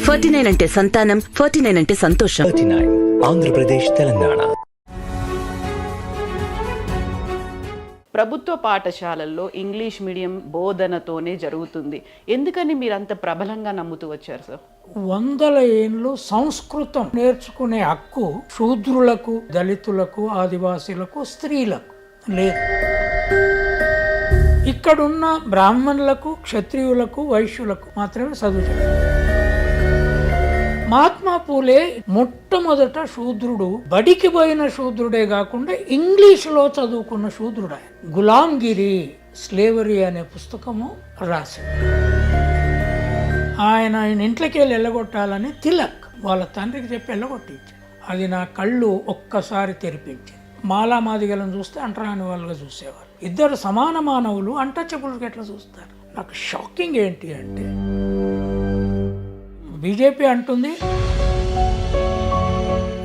49 అంటే సంతానం, 49 అంటే సంతోషం. 39 ఆంధ్రప్రదేశ్, తెలంగాణ. ప్రభుత్వ పాఠశాలల్లో ఇంగ్లీష్ మీడియం బోధనతోనే జరుగుతుంది. ఎందుకని మీరు అంత ప్రబలంగా నమ్ముతూ వచ్చారు సార్? 100 ఏళ్ళు సంస్కృతం నేర్చుకునే హక్కు శూద్రులకు, దళితులకు, ఆదివాసీలకు, స్త్రీలకు లేదు. ఇక్కడున్న బ్రాహ్మణులకు, క్షత్రియులకు, వైశ్యులకు మాత్రమే చదువుతారు. మహాత్మా పూలే మొట్టమొదట శూద్రుడు, బడికి పోయిన శూద్రుడే కాకుండా ఇంగ్లీష్లో చదువుకున్న శూద్రుడు. గులాంగిరి, స్లేవరీ అనే పుస్తకము రాశాడు. ఆయన ఇంట్లోకి వెళ్ళి వెళ్ళగొట్టాలని తిలక్ వాళ్ళ తండ్రికి చెప్పి వెళ్ళగొట్టించాడు. అది నా కళ్ళు ఒక్కసారి తెరిపించింది. మాలామాదిగలను చూస్తే అంటరాని వాళ్ళుగా చూసేవారు. ఇద్దరు సమాన మానవులు అన్టచబుల్గా ఎట్లా చూస్తారు? నాకు షాకింగ్ ఏంటి అంటే, బీజేపీ అంటుంది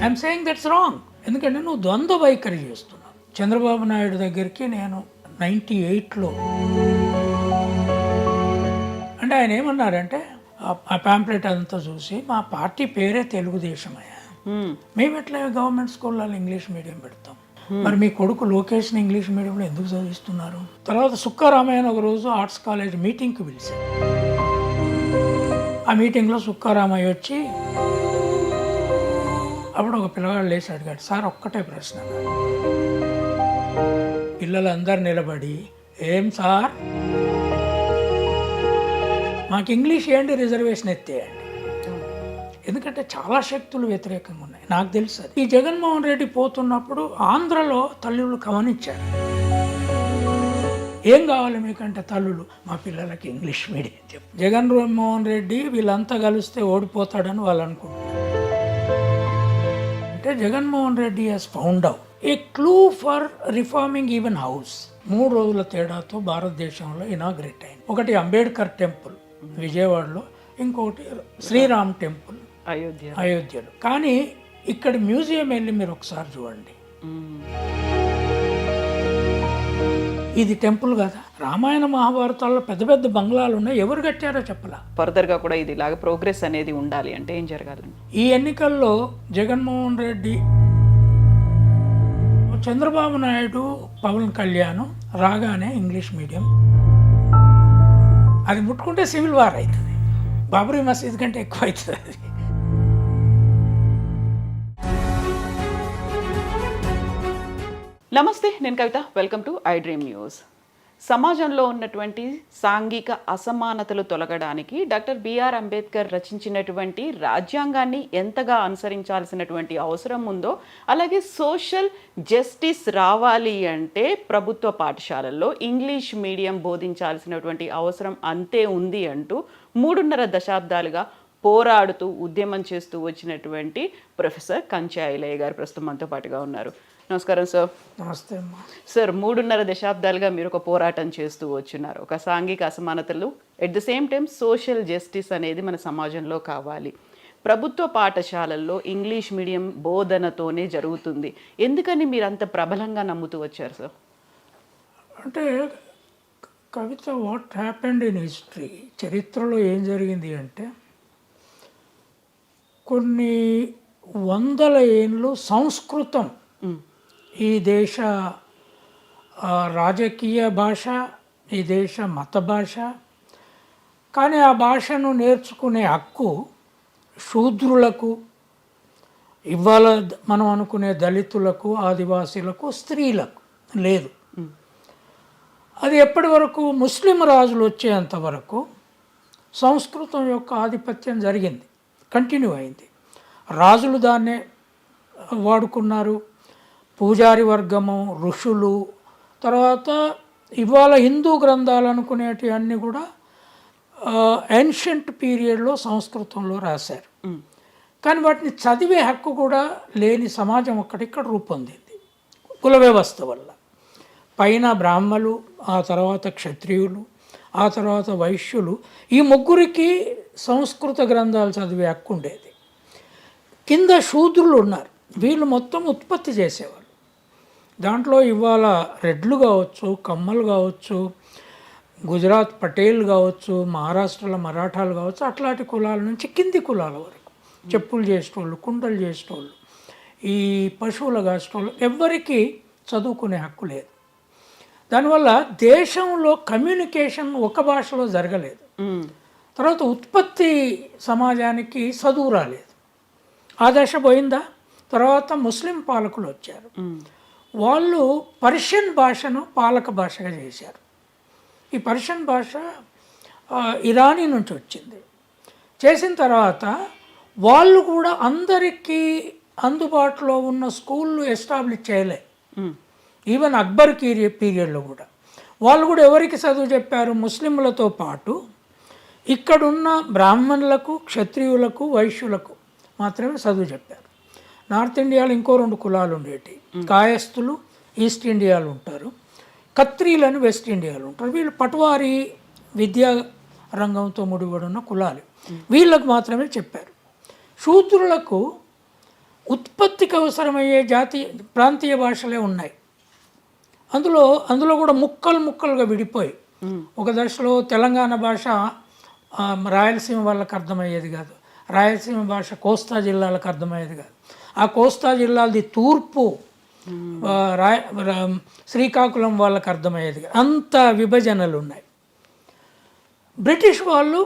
ఐఎమ్ సేయింగ్ దట్స్ రాంగ్. ఎందుకంటే నువ్వు ద్వంద్వ వైఖరి చేస్తున్నావు. చంద్రబాబు నాయుడు దగ్గరికి నేను 98లో అంటే ఆయన ఏమన్నారంటే, ఆ ప్యాంప్లెట్ అంతా చూసి, మా పార్టీ పేరే తెలుగుదేశమయ్యా, మేము ఎట్లా గవర్నమెంట్ స్కూళ్ళలో ఇంగ్లీష్ మీడియం పెడతాం, మరి మీ కొడుకు లోకేష్ని ఇంగ్లీష్ మీడియంలో ఎందుకు చదివిస్తున్నారు? తర్వాత సుక్కారామయ్య ఒక రోజు ఆర్ట్స్ కాలేజ్ మీటింగ్కి పిలిచారు. ఆ మీటింగ్లో సుక్కారామయ్య వచ్చి అప్పుడు ఒక పిల్లగాడు లేచి అడిగాడు, సార్ ఒక్కటే ప్రశ్న. పిల్లలందరూ నిలబడి, ఏం సార్ మాకు ఇంగ్లీష్ ఏంటి, రిజర్వేషన్ ఎత్తేయండి. ఎందుకంటే చాలా శక్తులు వ్యతిరేకంగా ఉన్నాయి, నాకు తెలుసు. ఈ జగన్మోహన్ రెడ్డి పోతున్నప్పుడు ఆంధ్రలో తల్లులు గమనించారు. ఏం కావాలి మీకంటే తల్లులు, మా పిల్లలకి ఇంగ్లీష్ మీడియం చెప్పు. జగన్మోహన్ రెడ్డి వీళ్ళంతా కలిస్తే ఓడిపోతాడని వాళ్ళు అనుకుంటున్నారు. అంటే Jaganmohan Reddy has found out a clue for reforming even house. 3 రోజుల తేడాతో భారతదేశంలో ఇనాగ్రేట్ అయింది. ఒకటి అంబేద్కర్ టెంపుల్ విజయవాడలో, ఇంకొకటి శ్రీరామ్ టెంపుల్ అయోధ్యలో. కానీ ఇక్కడ మ్యూజియం వెళ్ళి మీరు ఒకసారి చూడండి, ఇది టెంపుల్ కదా. రామాయణ మహాభారతాల్లో పెద్ద పెద్ద బంగ్లాలు ఉన్నాయి, ఎవరు కట్టారో చెప్పలా. ఫర్దర్గా కూడా ఇది ఇలాగ ప్రోగ్రెస్ అనేది ఉండాలి అంటే ఏం జరగాలి? ఈ ఎన్నికల్లో జగన్మోహన్ రెడ్డి, చంద్రబాబు నాయుడు, పవన్ కళ్యాణ్ రాగానే ఇంగ్లీష్ మీడియం అది ముట్టుకుంటే సివిల్ వార్ అవుతుంది. బాబరీ మసీద్ కంటే ఎక్కువ అవుతుంది అది. నమస్తే, నేను Kavitha. Welcome to I Dream News. సమాజంలో ఉన్నటువంటి సాంఘిక అసమానతలు తొలగడానికి డాక్టర్ బిఆర్ అంబేద్కర్ రచించినటువంటి రాజ్యాంగాన్ని ఎంతగా అనుసరించాల్సినటువంటి అవసరం ఉందో, అలాగే సోషల్ జస్టిస్ రావాలి అంటే ప్రభుత్వ పాఠశాలల్లో ఇంగ్లీష్ మీడియం బోధించాల్సినటువంటి అవసరం అంతే ఉంది అంటూ 3.5 దశాబ్దాలుగా పోరాడుతూ ఉద్యమం చేస్తూ వచ్చినటువంటి ప్రొఫెసర్ కంచె ఐలయ్య గారు ప్రస్తుతం మనతో పాటుగా ఉన్నారు. నమస్కారం సార్. నమస్తే అమ్మా. సార్, 3.5 దశాబ్దాలుగా మీరు ఒక పోరాటం చేస్తూ వచ్చున్నారు. ఒక సాంఘిక అసమానతలు, at the same time social justice అనేది మన సమాజంలో కావాలి. ప్రభుత్వ పాఠశాలల్లో ఇంగ్లీష్ మీడియం బోధనతోనే జరుగుతుంది. ఎందుకని మీరు అంత ప్రబలంగా నమ్ముతూ వచ్చారు సార్? అంటే కవిత, వాట్ హ్యాపెండ్ ఇన్ హిస్టరీ, చరిత్రలో ఏం జరిగింది అంటే, కొన్ని 100 ఏళ్ళు సంస్కృతం ఈ దేశ రాజకీయ భాష, ఈ దేశ మత భాష. కానీ ఆ భాషను నేర్చుకునే హక్కు శూద్రులకు, ఇవాళ మనం అనుకునే దళితులకు, ఆదివాసీలకు, స్త్రీలకు లేదు. అది ఎప్పటి వరకు ముస్లిం రాజులు వచ్చేంత వరకు సంస్కృతం యొక్క ఆధిపత్యం జరిగింది, కంటిన్యూ అయింది. రాజులు దాన్నే వాడుకున్నారు, పూజారి వర్గము, ఋషులు. తర్వాత ఇవాళ హిందూ గ్రంథాలు అనుకునేటివి అన్నీ కూడా ఏన్షియంట్ పీరియడ్లో సంస్కృతంలో రాశారు. కానీ వాటిని చదివే హక్కు కూడా లేని సమాజం ఒక్కటిక్కడ రూపొందింది కుల వ్యవస్థ వల్ల. పైన బ్రాహ్మలు, ఆ తర్వాత క్షత్రియులు, ఆ తర్వాత వైశ్యులు, ఈ ముగ్గురికి సంస్కృత గ్రంథాలు చదివే హక్కు ఉండేది. కింద శూద్రులు ఉన్నారు, వీళ్ళు మొత్తం ఉత్పత్తి చేసేవారు. దాంట్లో ఇవాళ రెడ్లు కావచ్చు, కమ్మలు కావచ్చు, గుజరాత్ పటేల్ కావచ్చు, మహారాష్ట్రలో మరాఠాలు కావచ్చు, అట్లాంటి కులాల నుంచి కింది కులాల వరకు చెప్పులు చేసేటోళ్ళు, కుండలు చేసేటోళ్ళు, ఈ పశువులు కాసేటోళ్ళు ఎవ్వరికీ చదువుకునే హక్కు లేదు. దానివల్ల దేశంలో కమ్యూనికేషన్ ఒక భాషలో జరగలేదు. తర్వాత ఉత్పత్తి సమాజానికి చదువు రాలేదు. ఆ దశ పోయిందా. తర్వాత ముస్లిం పాలకులు వచ్చారు. వాళ్ళు పర్షియన్ భాషను పాలక భాషగా చేశారు. ఈ పర్షియన్ భాష ఇరానీ నుంచి వచ్చింది. చేసిన తర్వాత వాళ్ళు కూడా అందరికీ అందుబాటులో ఉన్న స్కూళ్ళు ఎస్టాబ్లిష్ చేయలే. ఈవెన్ అక్బర్ పీరియడ్లో కూడా వాళ్ళు కూడా ఎవరికి చదువు చెప్పారు? ముస్లింలతో పాటు ఇక్కడున్న బ్రాహ్మణులకు, క్షత్రియులకు, వైశ్యులకు మాత్రమే చదువు చెప్పారు. నార్త్ ఇండియాలో ఇంకో 2 కులాలు ఉండేవి. కాయస్థులు ఈస్ట్ ఇండియాలో ఉంటారు, ఖత్రీలను వెస్ట్ ఇండియాలో ఉంటారు. వీళ్ళు పట్వారీ విద్యా రంగంతో ముడిపడి ఉన్న కులాలు. వీళ్ళకు మాత్రమే చెప్పారు. శూద్రులకు ఉత్పత్తికి అవసరమయ్యే ప్రాంతీయ భాషలే ఉన్నాయి. అందులో కూడా ముక్కలుగా విడిపోయి ఒక దశలో తెలంగాణ భాష రాయలసీమ వాళ్ళకి అర్థమయ్యేది కాదు, రాయలసీమ భాష కోస్తా జిల్లాలకు అర్థమయ్యేది కాదు, ఆ కోస్తా జిల్లాలది తూర్పు శ్రీకాకుళం వాళ్ళకి అర్థమయ్యేది కాదు. అంత విభజనలు ఉన్నాయి. బ్రిటిష్ వాళ్ళు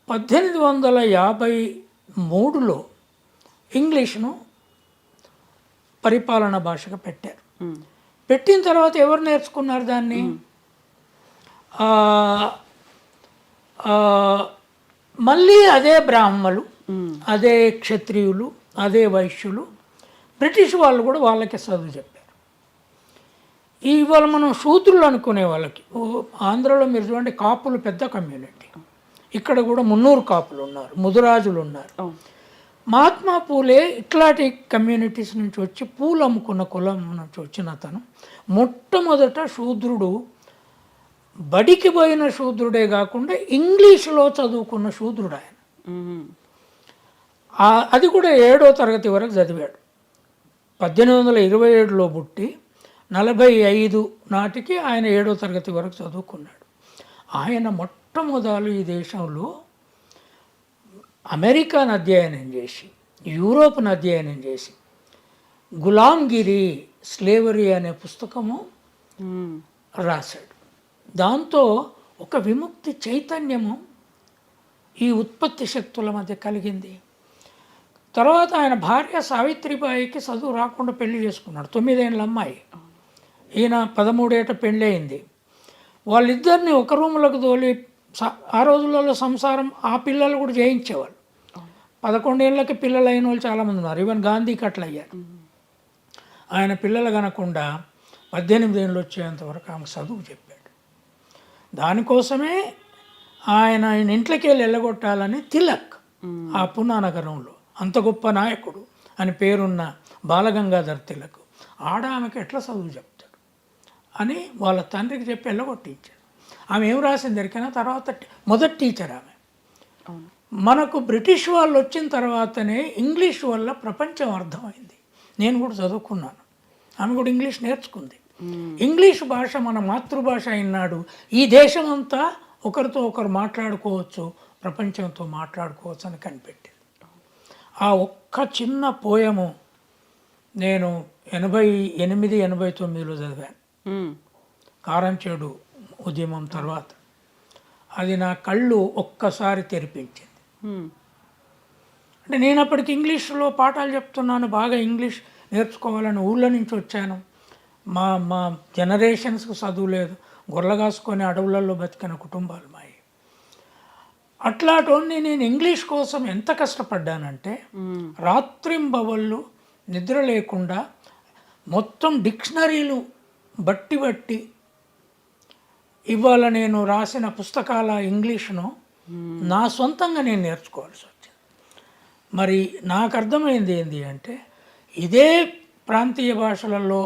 1853లో ఇంగ్లీష్ను పరిపాలనా భాషగా పెట్టారు. పెట్టిన తర్వాత ఎవరు నేర్చుకున్నారు దాన్ని? మళ్ళీ అదే బ్రాహ్మలు, అదే క్షత్రియులు, అదే వైశ్యులు, బ్రిటిష్ వాళ్ళు కూడా వాళ్ళకే చదువు చెప్పారు. ఇవాళ మనం శూద్రులు అనుకునే వాళ్ళకి, ఆంధ్రలో మీరు చూడండి కాపులు పెద్ద కమ్యూనిటీ, ఇక్కడ కూడా 300 కాపులు ఉన్నారు, ముదురాజులు ఉన్నారు. మహాత్మా పూలే ఇట్లాంటి కమ్యూనిటీస్ నుంచి వచ్చి పూలు అమ్ముకున్న కులం నుంచి వచ్చిన అతను మొట్టమొదట శూద్రుడు, బడికి పోయిన శూద్రుడే కాకుండా ఇంగ్లీష్లో చదువుకున్న శూద్రుడు ఆయన. అది కూడా 7వ తరగతి వరకు చదివాడు. 1827లో పుట్టి 45 నాటికి ఆయన 7వ తరగతి వరకు చదువుకున్నాడు. ఆయన మొట్టమొదలు ఈ దేశంలో అమెరికాను అధ్యయనం చేసి, యూరోప్ను అధ్యయనం చేసి, గులాంగిరి స్లేవరీ అనే పుస్తకము రాశాడు. దాంతో ఒక విముక్తి చైతన్యము ఈ ఉత్పత్తి శక్తుల మధ్య కలిగింది. తర్వాత ఆయన భార్య సావిత్రిబాయికి చదువు రాకుండా పెళ్లి చేసుకున్నాడు. 9 ఏళ్ళ అమ్మాయి. ఈయన 13 ఏట పెళ్ళి అయింది. వాళ్ళిద్దరిని ఒక రూములకు తోలి, ఆ రోజులలో సంసారం ఆ పిల్లలు కూడా చేయించేవాళ్ళు. 11 ఏళ్ళకి పిల్లలు అయిన వాళ్ళు చాలామంది ఉన్నారు. ఈవెన్ గాంధీకి అట్లా అయ్యారు. ఆయన పిల్లలు కనకుండా 18 ఏళ్ళు వచ్చేంత వరకు ఆమె చదువు చెప్పాడు. దానికోసమే ఆయన ఇంట్లోకి వెళ్ళగొట్టాలని తిలక్, ఆ పూనా నగరంలో అంత గొప్ప నాయకుడు అని పేరున్న బాలగంగాధర్ తిలక్, ఆమెకి ఎట్లా చదువు చెప్తాడు అని వాళ్ళ తండ్రికి చెప్పి వెళ్ళగొట్టించాడు. ఆమె ఏం రాసింది ఎరికైనా? తర్వాత మొదటి టీచర్ ఆమె. మనకు బ్రిటిష్ వాళ్ళు వచ్చిన తర్వాతనే ఇంగ్లీష్ వల్ల ప్రపంచం అర్థమైంది. నేను కూడా చదువుకున్నాను, ఆమె కూడా ఇంగ్లీష్ నేర్చుకుంది. ఇంగ్లీష్ భాష మన మాతృభాష అయినాడు ఈ దేశం అంతా ఒకరితో ఒకరు మాట్లాడుకోవచ్చు, ప్రపంచంతో మాట్లాడుకోవచ్చు అని కనిపెట్టింది. ఆ ఒక్క చిన్న పోయము నేను 88-89లో చదివాను, కారంచేడు ఉద్యమం తర్వాత. అది నా కళ్ళు ఒక్కసారి తెరిపించింది. అంటే నేను అప్పటికి ఇంగ్లీష్లో పాఠాలు చెప్తున్నాను, బాగా ఇంగ్లీష్ నేర్చుకోవాలని ఊళ్ళో నుంచి వచ్చాను. మా జనరేషన్స్కి చదువు లేదు, గొర్రెలు కాసుకొని అడవులలో బతికిన కుటుంబాలు మాయి. అట్లాంటి నేను ఇంగ్లీష్ కోసం ఎంత కష్టపడ్డానంటే రాత్రింబవళ్ళు నిద్ర లేకుండా మొత్తం డిక్షనరీలు బట్టి ఇవాళ నేను రాసిన పుస్తకాల ఇంగ్లీష్ను నా సొంతంగా నేను నేర్చుకోవాల్సి వచ్చింది. మరి నాకు అర్థమైంది ఏంటి అంటే, ఇదే ప్రాంతీయ భాషలలో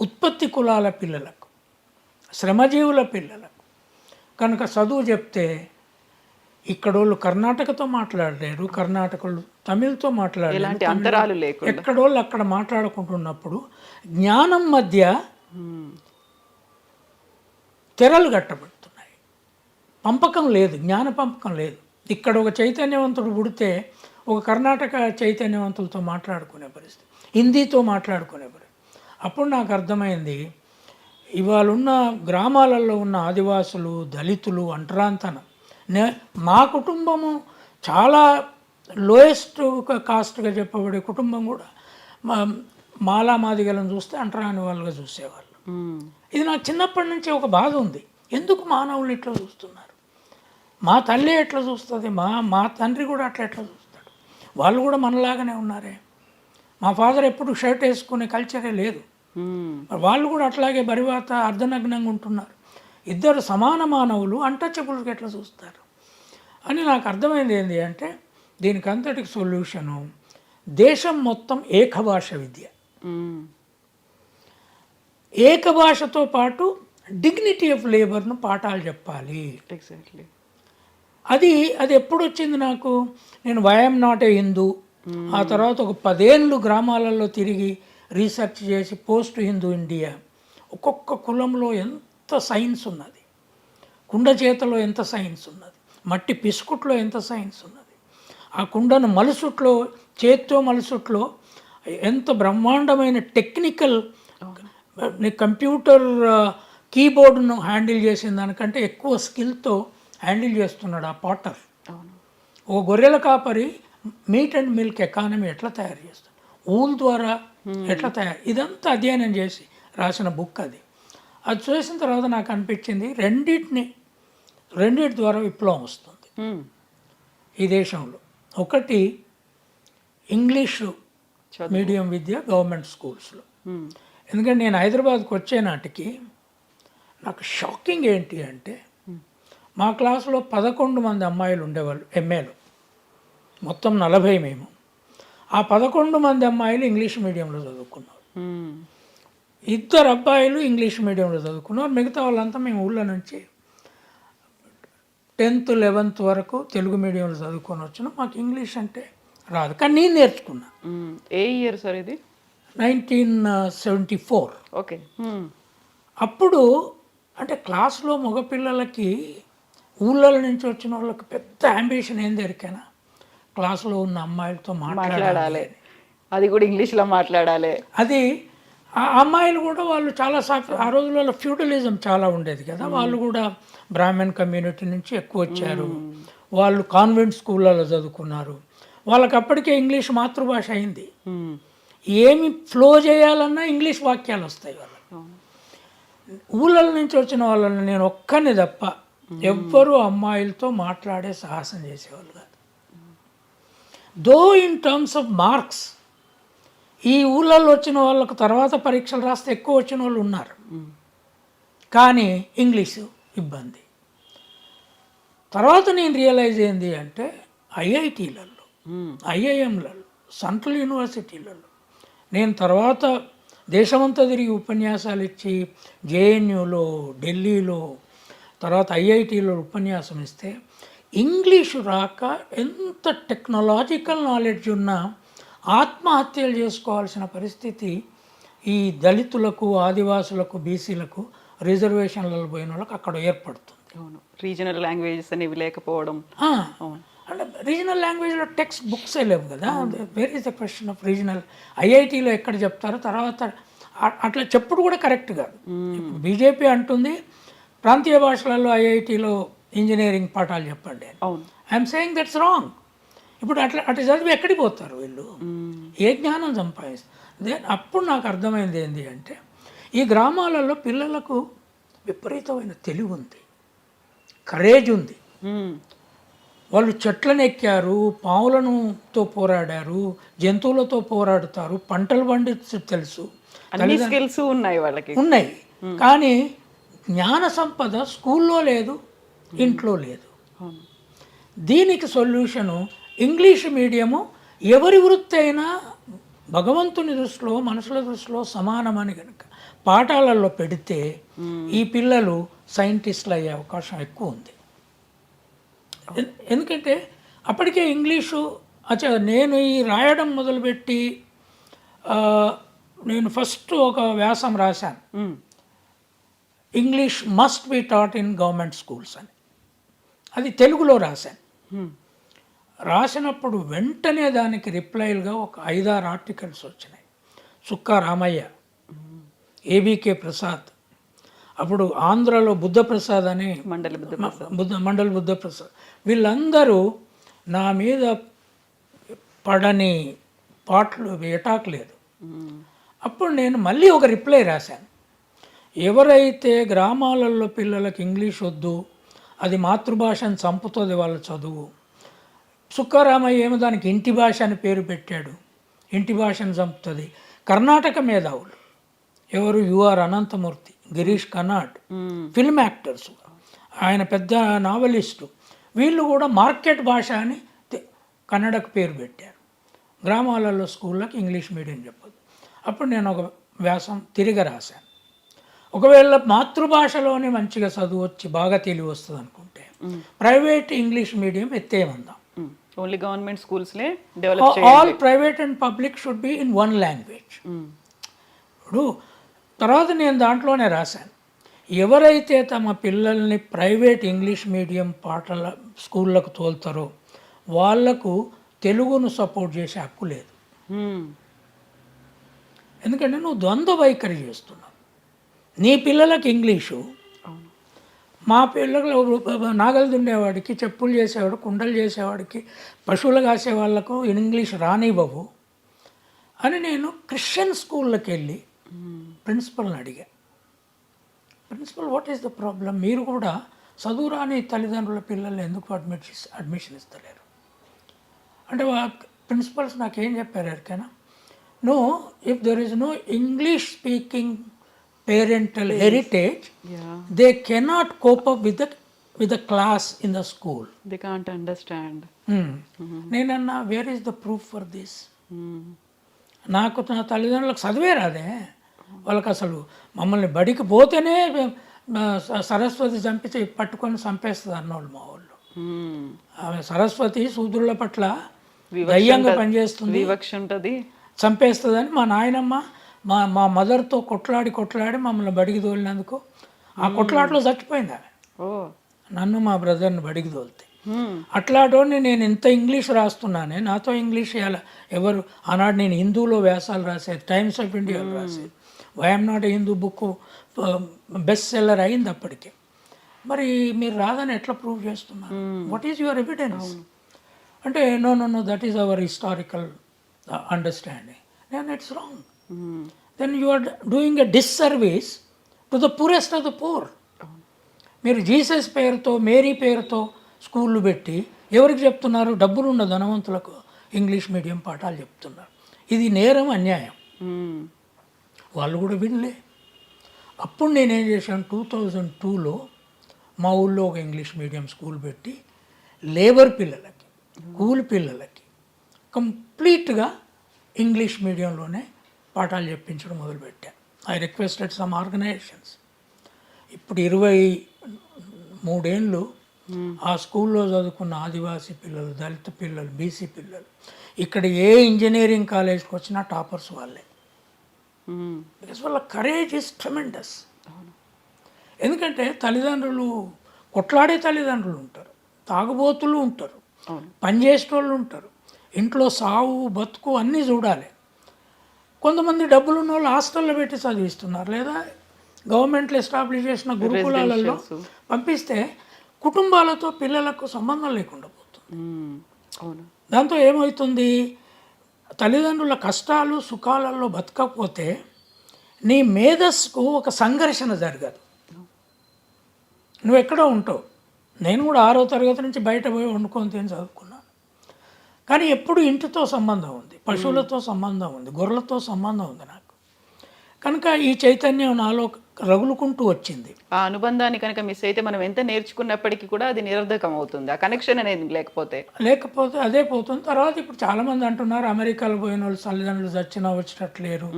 ఉత్పత్తి కులాల పిల్లలకు, శ్రమజీవుల పిల్లలకు కనుక చదువు చెప్తే ఇక్కడోళ్ళు కర్ణాటకతో మాట్లాడలేరు, కర్ణాటకలు తమిళ్తో మాట్లాడలేరు, ఎక్కడోళ్ళు అక్కడ మాట్లాడుకుంటున్నప్పుడు జ్ఞానం మధ్య తెరలు కట్టబడుతున్నాయి. పంపకం లేదు, జ్ఞాన పంపకం లేదు. ఇక్కడ ఒక చైతన్యవంతుడు పుడితే ఒక కర్ణాటక చైతన్యవంతులతో మాట్లాడుకునే పరిస్థితి, హిందీతో మాట్లాడుకునే పరిస్థితి. అప్పుడు నాకు అర్థమైంది, ఇవాళ ఉన్న గ్రామాలలో ఉన్న ఆదివాసులు, దళితులు, అంటరాంతనం. మా కుటుంబము చాలా లోయెస్ట్ కాస్ట్గా చెప్పబడే కుటుంబం కూడా మాలా మాదిగలను చూస్తే అంటరాని వాళ్ళుగా చూసేవాళ్ళు. ఇది నాకు చిన్నప్పటి నుంచి ఒక బాధ ఉంది. ఎందుకు మానవులు ఇట్లా చూస్తున్నారు? మా తల్లి ఎట్లా చూస్తుంది, మా తండ్రి కూడా ఎట్లా చూస్తాడు? వాళ్ళు కూడా మనలాగానే ఉన్నారే. మా ఫాదర్ ఎప్పుడు షర్ట్ వేసుకునే కల్చరే లేదు. వాళ్ళు కూడా అట్లాగే బరివాత అర్ధనగ్నంగా ఉంటున్నారు. ఇద్దరు సమాన మానవులు అన్టచబుల్గా ఎట్లా చూస్తారు అని నాకు అర్థమైంది. ఏంటి అంటే దీనికి అంతటికి సొల్యూషను దేశం మొత్తం ఏకభాష విద్య. ఏకభాషతో పాటు డిగ్నిటీ ఆఫ్ లేబర్ను పాఠాలు చెప్పాలి. ఎగ్జాక్ట్లీ. అది ఎప్పుడు వచ్చింది నాకు? నేను వైఎమ్ నాట్ ఏ హిందూ, ఆ తర్వాత ఒక 10 ఏళ్ళు గ్రామాలలో తిరిగి రీసెర్చ్ చేసి పోస్ట్ హిందూ ఇండియా, ఒక్కొక్క కులంలో ఎంత సైన్స్ ఉన్నది, కుండ చేతలో ఎంత సైన్స్ ఉన్నది, మట్టి పిసుకుట్లో ఎంత సైన్స్ ఉన్నది, ఆ కుండను మలుసుట్లో చేత్తో మలుసుట్లో ఎంత బ్రహ్మాండమైన టెక్నికల్, కంప్యూటర్ కీబోర్డును హ్యాండిల్ చేసిన దానికంటే ఎక్కువ స్కిల్తో హ్యాండిల్ చేస్తున్నాడు ఆ పాటర్. ఓ గొర్రెల కాపరి మీట్ అండ్ మిల్క్ ఎకానమీ ఎట్లా తయారు చేస్తాడు, ఊల్ ద్వారా ఎట్లా తయారు, ఇదంతా అధ్యయనం చేసి రాసిన బుక్ అది. అది చూసిన తర్వాత నాకు అనిపించింది రెండిటి ద్వారా విప్లవం వస్తుంది ఈ దేశంలో. ఒకటి ఇంగ్లీషు మీడియం విద్య గవర్నమెంట్ స్కూల్స్లో. ఎందుకంటే నేను హైదరాబాద్కి వచ్చే నాటికి నాకు షాకింగ్ ఏంటి అంటే మా క్లాసులో 11 మంది అమ్మాయిలు ఉండేవాళ్ళు, ఎంఏలు మొత్తం 40 మేము. ఆ 11 మంది అమ్మాయిలు ఇంగ్లీష్ మీడియంలో చదువుకున్నారు, 2 అబ్బాయిలు ఇంగ్లీష్ మీడియంలో చదువుకున్నారు. మిగతా వాళ్ళంతా మేము ఊళ్ళో నుంచి 10th 11th వరకు తెలుగు మీడియంలో చదువుకొని వచ్చినాం. మాకు ఇంగ్లీష్ అంటే రాదు, కానీ నేను నేర్చుకున్నా. ఏ ఇయర్ సార్ ఇది? 1974. ఓకే. అప్పుడు అంటే క్లాస్లో మగపిల్లలకి ఊళ్ళ నుంచి వచ్చిన వాళ్ళకి పెద్ద అంబిషన్ ఏం దొరికినా క్లాస్లో ఉన్న అమ్మాయిలతో మాట్లాడాలి, అది కూడా ఇంగ్లీష్లో మాట్లాడాలి. అది ఆ అమ్మాయిలు కూడా వాళ్ళు చాలా ఆ రోజులలో ఫ్యూడలిజం చాలా ఉండేది కదా, వాళ్ళు కూడా బ్రాహ్మణ్ కమ్యూనిటీ నుంచి ఎక్కువ వచ్చారు, వాళ్ళు కాన్వెంట్ స్కూళ్ళలో చదువుకున్నారు, వాళ్ళకి అప్పటికే ఇంగ్లీష్ మాతృభాష అయింది. ఏమి ఫ్లో చేయాలన్నా ఇంగ్లీష్ వాక్యాలు వస్తాయి వాళ్ళకి. ఊళ్ళ నుంచి వచ్చిన వాళ్ళని నేను ఒక్కని తప్ప ఎవ్వరూ అమ్మాయిలతో మాట్లాడే సాహసం చేసేవాళ్ళు కాదు. దో ఇన్ టర్మ్స్ ఆఫ్ మార్క్స్ ఈ ఊళ్ళల్లో వచ్చిన వాళ్ళకు తర్వాత పరీక్షలు రాస్తే ఎక్కువ వచ్చిన వాళ్ళు ఉన్నారు, కానీ ఇంగ్లీషు ఇబ్బంది. తర్వాత నేను రియలైజ్ ఏంది అంటే ఐఐటీలలో, ఐఐఎంలలో, సెంట్రల్ యూనివర్సిటీలలో నేను తర్వాత దేశమంతా తిరిగి ఉపన్యాసాలు ఇచ్చి జేఎన్యూలో, ఢిల్లీలో, తర్వాత ఐఐటీలో ఉపన్యాసం ఇస్తే ఇంగ్లీషు రాక ఎంత టెక్నాలజికల్ నాలెడ్జ్ ఉన్నా ఆత్మహత్యలు చేసుకోవాల్సిన పరిస్థితి ఈ దళితులకు, ఆదివాసులకు, బీసీలకు, రిజర్వేషన్లలో పోయిన వాళ్ళకి అక్కడ ఏర్పడుతుంది. అవును, రీజనల్ లాంగ్వేజెస్ అనేవి లేకపోవడం. అంటే రీజనల్ లాంగ్వేజ్లో టెక్స్ట్ బుక్సే లేవు కదా. Where is the question of regional? ఐఐటీలో ఎక్కడ చెప్తారో తర్వాత అట్లా చెప్పుడు కూడా కరెక్ట్ కాదు. బీజేపీ అంటుంది ప్రాంతీయ భాషలలో ఐఐటీలో ఇంజనీరింగ్ పాఠాలు చెప్పండి. I'm saying that's wrong. ఇప్పుడు అట్లా చదివి ఎక్కడికి పోతారు వీళ్ళు? ఏ జ్ఞానం సంపాదిస్తారు? అప్పుడు నాకు అర్థమైంది ఏంటి అంటే ఈ గ్రామాలలో పిల్లలకు విపరీతమైన తెలివి ఉంది, కరేజ్ ఉంది. వాళ్ళు చెట్లను ఎక్కారు, పావులతో పోరాడారు, జంతువులతో పోరాడుతారు, పంటలు పండించు తెలుసు, స్కిల్స్ ఉన్నాయి వాళ్ళకి, ఉన్నాయి. కానీ జ్ఞాన సంపద స్కూల్లో లేదు, ఇంట్లో లేదు. దీనికి సొల్యూషను ఇంగ్లీష్ మీడియము. ఎవరి వృత్తి అయినా భగవంతుని దృష్టిలో, మనుషుల దృష్టిలో సమానమని కనుక పాఠాలలో పెడితే ఈ పిల్లలు సైంటిస్టులు అయ్యే అవకాశం ఎక్కువ ఉంది. ఎందుకంటే అప్పటికే ఇంగ్లీషు నేను ఈ రాయడం మొదలుపెట్టి నేను ఫస్ట్ ఒక వ్యాసం రాశాను, English must be taught in government schools అని. అది తెలుగులో రాశాను. రాసినప్పుడు వెంటనే దానికి రిప్లైలుగా ఒక 5-6 ఆర్టికల్స్ వచ్చినాయి. సుక్కా రామయ్య, ఏబీకే ప్రసాద్, అప్పుడు ఆంధ్రలో బుద్ధప్రసాద్ అని మండలి బుద్ధప్రసాద్, వీళ్ళందరూ నా మీద పడని పాటలు ఎటాకలేదు. అప్పుడు నేను మళ్ళీ ఒక రిప్లై రాశాను. ఎవరైతే గ్రామాలలో పిల్లలకు ఇంగ్లీష్ వద్దు, అది మాతృభాషను చంపుతుంది వాళ్ళ చదువు. సుక్కారామయ్య ఏమో దానికి ఇంటి భాష అని పేరు పెట్టాడు, ఇంటి భాషను చంపుతుంది. కర్ణాటక మేధావులు ఎవరు, you are Ananthamurthy, Girish Karnad, film actors, ఆయన పెద్ద నావలిస్టు, వీళ్ళు కూడా మార్కెట్ భాష అని కన్నడకు పేరు పెట్టారు. గ్రామాలలో స్కూళ్ళకి ఇంగ్లీష్ మీడియం చెప్పదు. అప్పుడు నేను ఒక వ్యాసం తిరిగి రాశాను. ఒకవేళ మాతృభాషలోనే మంచిగా చదువు వచ్చి బాగా తెలివి వస్తుంది అనుకుంటే ప్రైవేట్ ఇంగ్లీష్ మీడియం ఎత్తేయమందాం. ఓన్లీ గవర్నమెంట్ స్కూల్స్లే develop, all private and public should be in one language. ఇప్పుడు తర్వాత నేను దాంట్లోనే రాశాను, ఎవరైతే తమ పిల్లల్ని ప్రైవేట్ ఇంగ్లీష్ మీడియం పాఠాల స్కూళ్ళకు తోలుతారో వాళ్లకు తెలుగును సపోర్ట్ చేసే హక్కు లేదు. ఎందుకంటే నువ్వు ద్వంద్వ వైఖరి చేస్తున్నావు. నీ పిల్లలకు ఇంగ్లీషు, మా పిల్లలు నాగలు దుండేవాడికి, చెప్పులు చేసేవాడు, కుండలు చేసేవాడికి, పశువులు కాసే వాళ్ళకు ఇంగ్లీష్ రానివ్వవు అని నేను క్రిస్టియన్ స్కూళ్ళకి వెళ్ళి ప్రిన్సిపల్ని అడిగా. Principal, what is the problem? మీరు కూడా చదువు రాని తల్లిదండ్రుల పిల్లల్ని ఎందుకు అడ్మిషన్ ఇస్తలేరు అంటే ప్రిన్సిపల్స్ నాకేం చెప్పారు ఎరికైనా, no, if there is no English speaking parental heritage, they cannot cope up with the class in the school. They can't understand. నేనన్నా, wear is the proof for this? నాకు నా తల్లిదండ్రులకు చదివే రాదే, వాళ్ళకి అసలు మమ్మల్ని బడికి పోతేనే సరస్వతి చంపితే పట్టుకొని చంపేస్తుంది అన్నోళ్ళు మా వాళ్ళు. ఆమె సరస్వతి శూద్రుల పట్ల దయ్యంగా పనిచేస్తుంది, వివక్ష ఉంటుంది, చంపేస్తుందని మా నాయనమ్మ మా మదర్తో కొట్లాడి మమ్మల్ని బడికి తోలినందుకు ఆ కొట్లాటలో చచ్చిపోయింది ఆమె, నన్ను మా బ్రదర్ని బడికి తోలితే. అట్లాంటి నేను ఇంత ఇంగ్లీష్ రాస్తున్నానే, నాతో ఇంగ్లీష్ ఎవరు ఆనాడు నేను హిందూలో వ్యాసాలు రాసేది, టైమ్స్ ఆఫ్ ఇండియాలో రాసేది, why am not Hindu book best seller అయింది అప్పటికే. మరి మీరు రాదని ఎట్లా ప్రూవ్ చేస్తున్నారు? వాట్ ఈజ్ యువర్ ఎవిడెన్స్ అంటే, no that is our historical understanding. Then it's wrong. Then you are doing a disservice to the poorest of the poor. మీరు Jesus పేరుతో, మేరీ పేరుతో స్కూళ్ళు పెట్టి ఎవరికి చెప్తున్నారు? డబ్బులు ఉన్న ధనవంతులకు ఇంగ్లీష్ మీడియం పాఠాలు చెప్తున్నారు. ఇది నేరం, అన్యాయం. వాళ్ళు కూడా వినలే. అప్పుడు నేనేం చేశాను, 2002లో మా ఊళ్ళో ఒక ఇంగ్లీష్ మీడియం స్కూల్ పెట్టి లేబర్ పిల్లలకి, కూలి పిల్లలకి కంప్లీట్గా ఇంగ్లీష్ మీడియంలోనే పాఠాలు చెప్పించడం మొదలుపెట్టాను. I requested some organisations. ఇప్పుడు 23 ఏళ్ళు ఆ స్కూల్లో చదువుకున్న ఆదివాసీ పిల్లలు, దళిత పిల్లలు, బీసీ పిల్లలు, ఇక్కడ ఏ ఇంజనీరింగ్ కాలేజ్కి వచ్చినా టాపర్స్ వాళ్ళే. బికాస్ వాళ్ళ కరేజ్ ఇస్ ట్రెమెండస్. ఎందుకంటే తల్లిదండ్రులు, కొట్లాడే తల్లిదండ్రులు ఉంటారు, తాగుబోతులు ఉంటారు, పనిచేసేటోళ్ళు ఉంటారు, ఇంట్లో సావు బతుకు అన్నీ చూడాలి. కొంతమంది డబ్బులు ఉన్న వాళ్ళు హాస్టల్లో పెట్టి చదివిస్తున్నారు, లేదా గవర్నమెంట్లో ఎస్టాబ్లిష్ చేసిన గురుకులాలలో పంపిస్తే కుటుంబాలతో పిల్లలకు సంబంధం లేకుండా పోతుంది. దాంతో ఏమవుతుంది, తల్లిదండ్రుల కష్టాలు సుఖాలలో బతకపోతే నీ మేధస్సుకు ఒక సంఘర్షణ జరగదు. నువ్వు ఎక్కడో ఉంటావు. నేను కూడా 6వ తరగతి నుంచి బయట పోయి వండుకొని తిని చదువుకున్నాను. కానీ ఎప్పుడు ఇంటితో సంబంధం ఉంది, పశువులతో సంబంధం ఉంది, గొర్రెలతో సంబంధం ఉంది నాకు. కనుక ఈ చైతన్యం నాలో రగులుకుంటూ వచ్చింది. ఆ అనుబంధాన్ని కనుక మిస్ అయితే మనం ఎంత నేర్చుకున్నప్పటికీ కూడా అది నిరర్ధకం అవుతుంది. ఆ కనెక్షన్ అనేది లేకపోతే అదే పోతుంది. తర్వాత ఇప్పుడు చాలామంది అంటున్నారు, అమెరికాలో పోయిన వాళ్ళు తల్లిదండ్రులు చచ్చినా వచ్చేటట్లేరు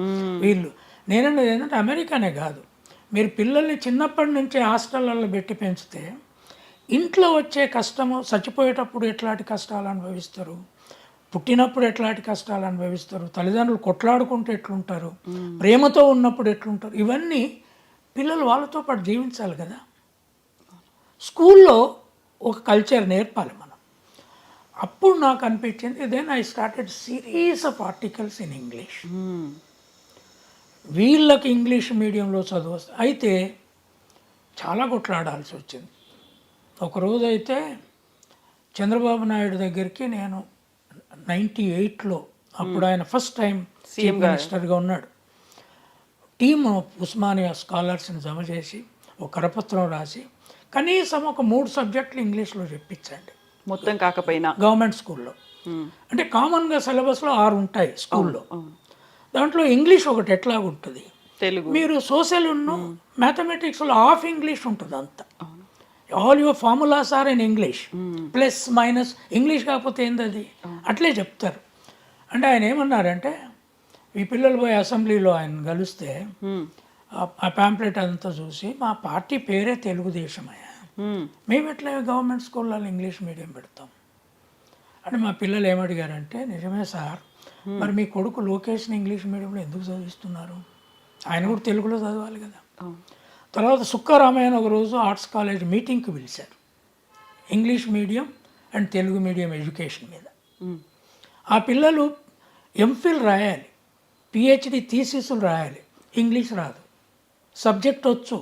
వీళ్ళు. నేనన్నది ఏంటంటే, అమెరికానే కాదు, మీరు పిల్లల్ని చిన్నప్పటి నుంచే హాస్టళ్ళల్లో పెట్టి పెంచితే ఇంట్లో వచ్చే కష్టము, చచ్చిపోయేటప్పుడు ఎట్లాంటి కష్టాలు అనుభవిస్తారు, పుట్టినప్పుడు ఎట్లాంటి కష్టాలు అనుభవిస్తారు, తల్లిదండ్రులు కొట్లాడుకుంటూ ఎట్లుంటారు, ప్రేమతో ఉన్నప్పుడు ఎట్లుంటారు, ఇవన్నీ పిల్లలు వాళ్ళతో పాటు జీవించాలి కదా. స్కూల్లో ఒక కల్చర్ నేర్పాలి మనం. అప్పుడు నాకు అనిపించింది then I started series of articles in English. వీళ్ళకి ఇంగ్లీష్ మీడియంలో చదువు అయితే చాలా కొట్లాడాల్సి వచ్చింది. ఒకరోజు అయితే చంద్రబాబు నాయుడు దగ్గరికి నేను 98లో, అప్పుడు ఆయన ఫస్ట్ టైం చీఫ్ మినిస్టర్గా ఉన్నాడు, టీమ్ ఉస్మానియా స్కాలర్స్ని జమ చేసి ఒక కరపత్రం రాసి కనీసం ఒక 3 సబ్జెక్టులు ఇంగ్లీష్లో చెప్పించండి, మొత్తం కాకపోయినా గవర్నమెంట్ స్కూల్లో. అంటే కామన్గా సిలబస్లో 6 ఉంటాయి స్కూల్లో, దాంట్లో ఇంగ్లీష్ ఒకటి ఎట్లా ఉంటుంది, తెలుగు, మీరు సోషల్ మ్యాథమెటిక్స్లో హాఫ్ ఇంగ్లీష్ ఉంటుంది అంతా, all your formulas are in English, plus minus English కాకపోతే ఏంది అది, అట్లే చెప్తారు. అంటే ఆయన ఏమన్నారంటే, ఈ పిల్లలు పోయి అసెంబ్లీలో ఆయన కలిస్తే ఆ ప్యాంప్లెట్ అంతా చూసి, మా పార్టీ పేరే తెలుగుదేశమయ్యా, మేము ఎట్లా గవర్నమెంట్ స్కూళ్ళలో ఇంగ్లీష్ మీడియం పెడతాం అంటే, మా పిల్లలు ఏమడిగారంటే, నిజమే సార్, మరి మీ కొడుకు లోకేష్ని ఇంగ్లీష్ మీడియంలో ఎందుకు చదివిస్తున్నారు, ఆయన కూడా తెలుగులో చదవాలి కదా. తర్వాత సుక్కారామయ్య ఒక రోజు ఆర్ట్స్ కాలేజ్ మీటింగ్కి పిలిచారు, English medium and Telugu medium education మీద. ఆ పిల్లలు ఎంఫిల్ రాయాలి, పిహెచ్డి థీసిస్లు రాయాలి, ఇంగ్లీష్ రాదు, సబ్జెక్ట్ వచ్చు.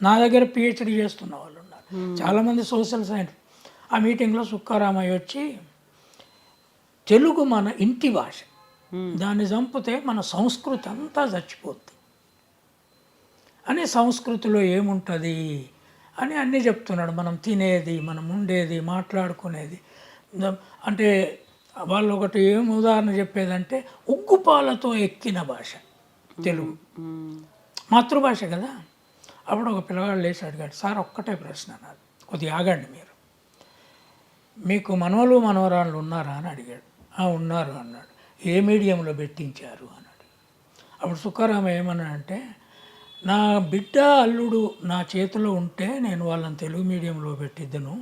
నా దగ్గర పిహెచ్డి చేస్తున్న వాళ్ళు ఉన్నారు, చాలామంది సోషల్ సైన్స్. ఆ మీటింగ్లో సుక్కారామయ్య వచ్చి, తెలుగు మన ఇంటి భాష, దాన్ని చంపితే మన సంస్కృతి అంతా చచ్చిపోద్ది అని, సంస్కృతిలో ఏముంటుంది అని అన్నీ చెప్తున్నాడు. మనం తినేది, మనం ఉండేది, మాట్లాడుకునేది. అంటే వాళ్ళు ఒకటి ఏం ఉదాహరణ చెప్పేదంటే, ఉగ్గుపాలతో ఎక్కిన భాష తెలుగు, మాతృభాష కదా. అప్పుడు ఒక పిల్లవాడు లేచి అడిగాడు, సార్ ఒక్కటే ప్రశ్న నాది, కొద్దిగా ఆగండి మీరు, మీకు మనవలు మనవరాళ్ళు ఉన్నారా అని అడిగాడు. ఉన్నారు అన్నాడు. ఏ మీడియంలో పెట్టించారు అన్నాడు. అప్పుడు సుక్కారామయ్య ఏమన్నాడంటే, నా బిడ్డ అల్లుడు నా చేతిలో ఉంటే నేను వాళ్ళని తెలుగు మీడియంలో పెట్టిద్దును,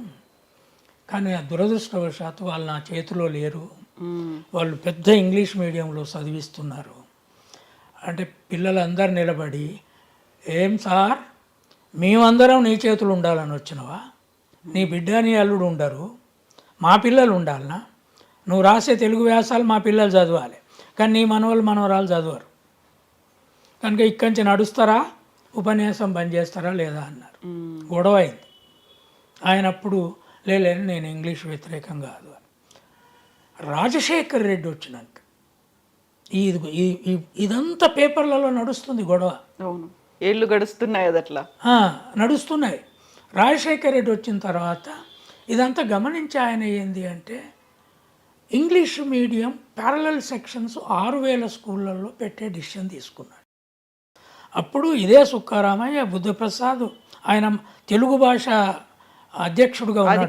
కానీ ఆ దురదృష్టవశాత్తు వాళ్ళు నా చేతిలో లేరు, వాళ్ళు పెద్ద ఇంగ్లీష్ మీడియంలో చదివిస్తున్నారు. అంటే పిల్లలందరూ నిలబడి, ఏం సార్ మేమందరం నీ చేతులు ఉండాలని వచ్చినవా, నీ బిడ్డ నీ అల్లుడు ఉండరు, మా పిల్లలు ఉండాలనా, నువ్వు రాసే తెలుగు వ్యాసాలు మా పిల్లలు చదవాలి, కానీ నీ మనవలు మనవరాలు చదవరు, కనుక ఇక్కడి నుంచి నడుస్తారా, ఉపన్యాసం బంద్ చేస్తారా లేదా అన్నారు. గొడవ అయింది. ఆయన అప్పుడు లేని నేను ఇంగ్లీష్ వ్యతిరేకం కాదు అని. రాజశేఖర్ రెడ్డి వచ్చినాక ఇదంతా పేపర్లలో నడుస్తుంది గొడవ. అవును, ఏళ్ళు గడుస్తున్నాయి, అది అట్లా నడుస్తున్నాయి. రాజశేఖర్ రెడ్డి వచ్చిన తర్వాత ఇదంతా గమనించి ఆయన ఏంది అంటే, ఇంగ్లీష్ మీడియం ప్యారలల్ సెక్షన్స్ 6000 స్కూళ్ళల్లో పెట్టే డిసిషన్ తీసుకున్నాడు. అప్పుడు ఇదే సుక్కారామయ్య, బుద్ధప్రసాద్, ఆయన తెలుగు భాష అధ్యక్షుడుగా ఉన్నాడు,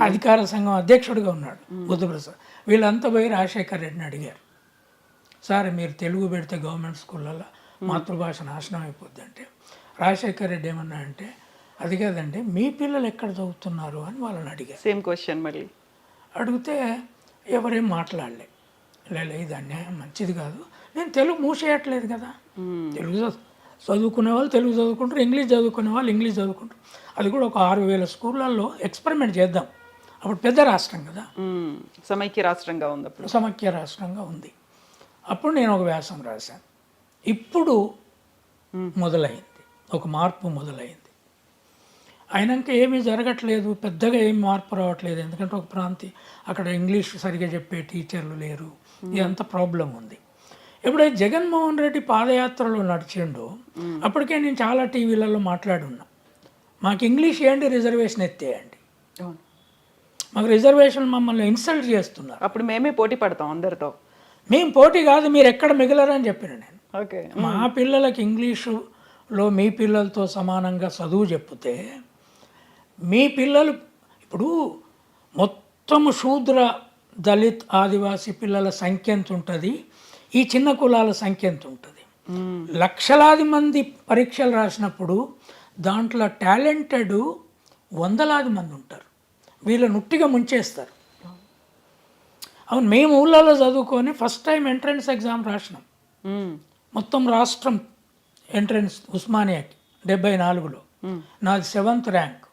అధికార సంఘం అధ్యక్షుడిగా ఉన్నాడు బుద్ధప్రసాద్. వీళ్ళంతా పోయి రాజశేఖర్ రెడ్డిని అడిగారు, సార్ మీరు తెలుగు పెడితే గవర్నమెంట్ స్కూళ్ళల్లో మాతృభాష నాశనం అయిపోద్ది అంటే, రాజశేఖర్ రెడ్డి ఏమన్నా అంటే, అది కాదండి మీ పిల్లలు ఎక్కడ చదువుతున్నారు అని వాళ్ళని అడిగారు. సేమ్ క్వశ్చన్ మళ్ళీ అడిగితే ఎవరేం మాట్లాడలే. ఇది అన్యాయం, మంచిది కాదు, నేను తెలుగు మూసేయట్లేదు కదా, తెలుగు చదువుకునే వాళ్ళు తెలుగు చదువుకుంటారు, ఇంగ్లీష్ చదువుకునే వాళ్ళు ఇంగ్లీష్ చదువుకుంటారు. అది కూడా ఒక 6000 స్కూళ్ళల్లో ఎక్స్పెరిమెంట్ చేద్దాం. అప్పుడు పెద్ద రాష్ట్రం కదా, సమైక్య రాష్ట్రంగా ఉంది, అప్పుడు సమైక్య రాష్ట్రంగా ఉంది. అప్పుడు నేను ఒక వ్యాసం రాశాను. ఇప్పుడు మొదలైంది, ఒక మార్పు మొదలైంది. అయినాక ఏమీ జరగట్లేదు, పెద్దగా ఏమి మార్పు రావట్లేదు, ఎందుకంటే ఒక అక్కడ ఇంగ్లీష్ సరిగా చెప్పే టీచర్లు లేరు, ఇదంతా ప్రాబ్లం ఉంది. ఎప్పుడైతే జగన్మోహన్ రెడ్డి పాదయాత్రలో నడిచిండో అప్పటికే నేను చాలా టీవీలలో మాట్లాడున్నా, మాకు ఇంగ్లీష్ ఏంటి, రిజర్వేషన్ ఎత్తేయండి, మాకు రిజర్వేషన్ మమ్మల్ని ఇన్సల్ట్ చేస్తున్నారు, అప్పుడు మేమే పోటీ పడతాం అందరితో. మేము పోటీ కాదు, మీరు ఎక్కడ మిగలరని చెప్పిన నేను. ఓకే, మా పిల్లలకి ఇంగ్లీషులో మీ పిల్లలతో సమానంగా చదువు చెప్తే, మీ పిల్లలు ఇప్పుడు మొత్తం శూద్ర, దళిత్, ఆదివాసీ పిల్లల సంఖ్య ఎంత ఉంటుంది, ఈ చిన్న కులాల సంఖ్య ఎంత ఉంటుంది. లక్షలాది మంది పరీక్షలు రాసినప్పుడు దాంట్లో టాలెంటెడ్ వందలాది మంది ఉంటారు, వీళ్ళని ఉట్టిగా ముంచేస్తారు. అవును, మేము ఊళ్ళలో చదువుకొని ఫస్ట్ టైం ఎంట్రన్స్ ఎగ్జామ్ రాసినాం, మొత్తం రాష్ట్రం ఎంట్రన్స్ ఉస్మానియాకి 74లో, నాది 7th ర్యాంక్.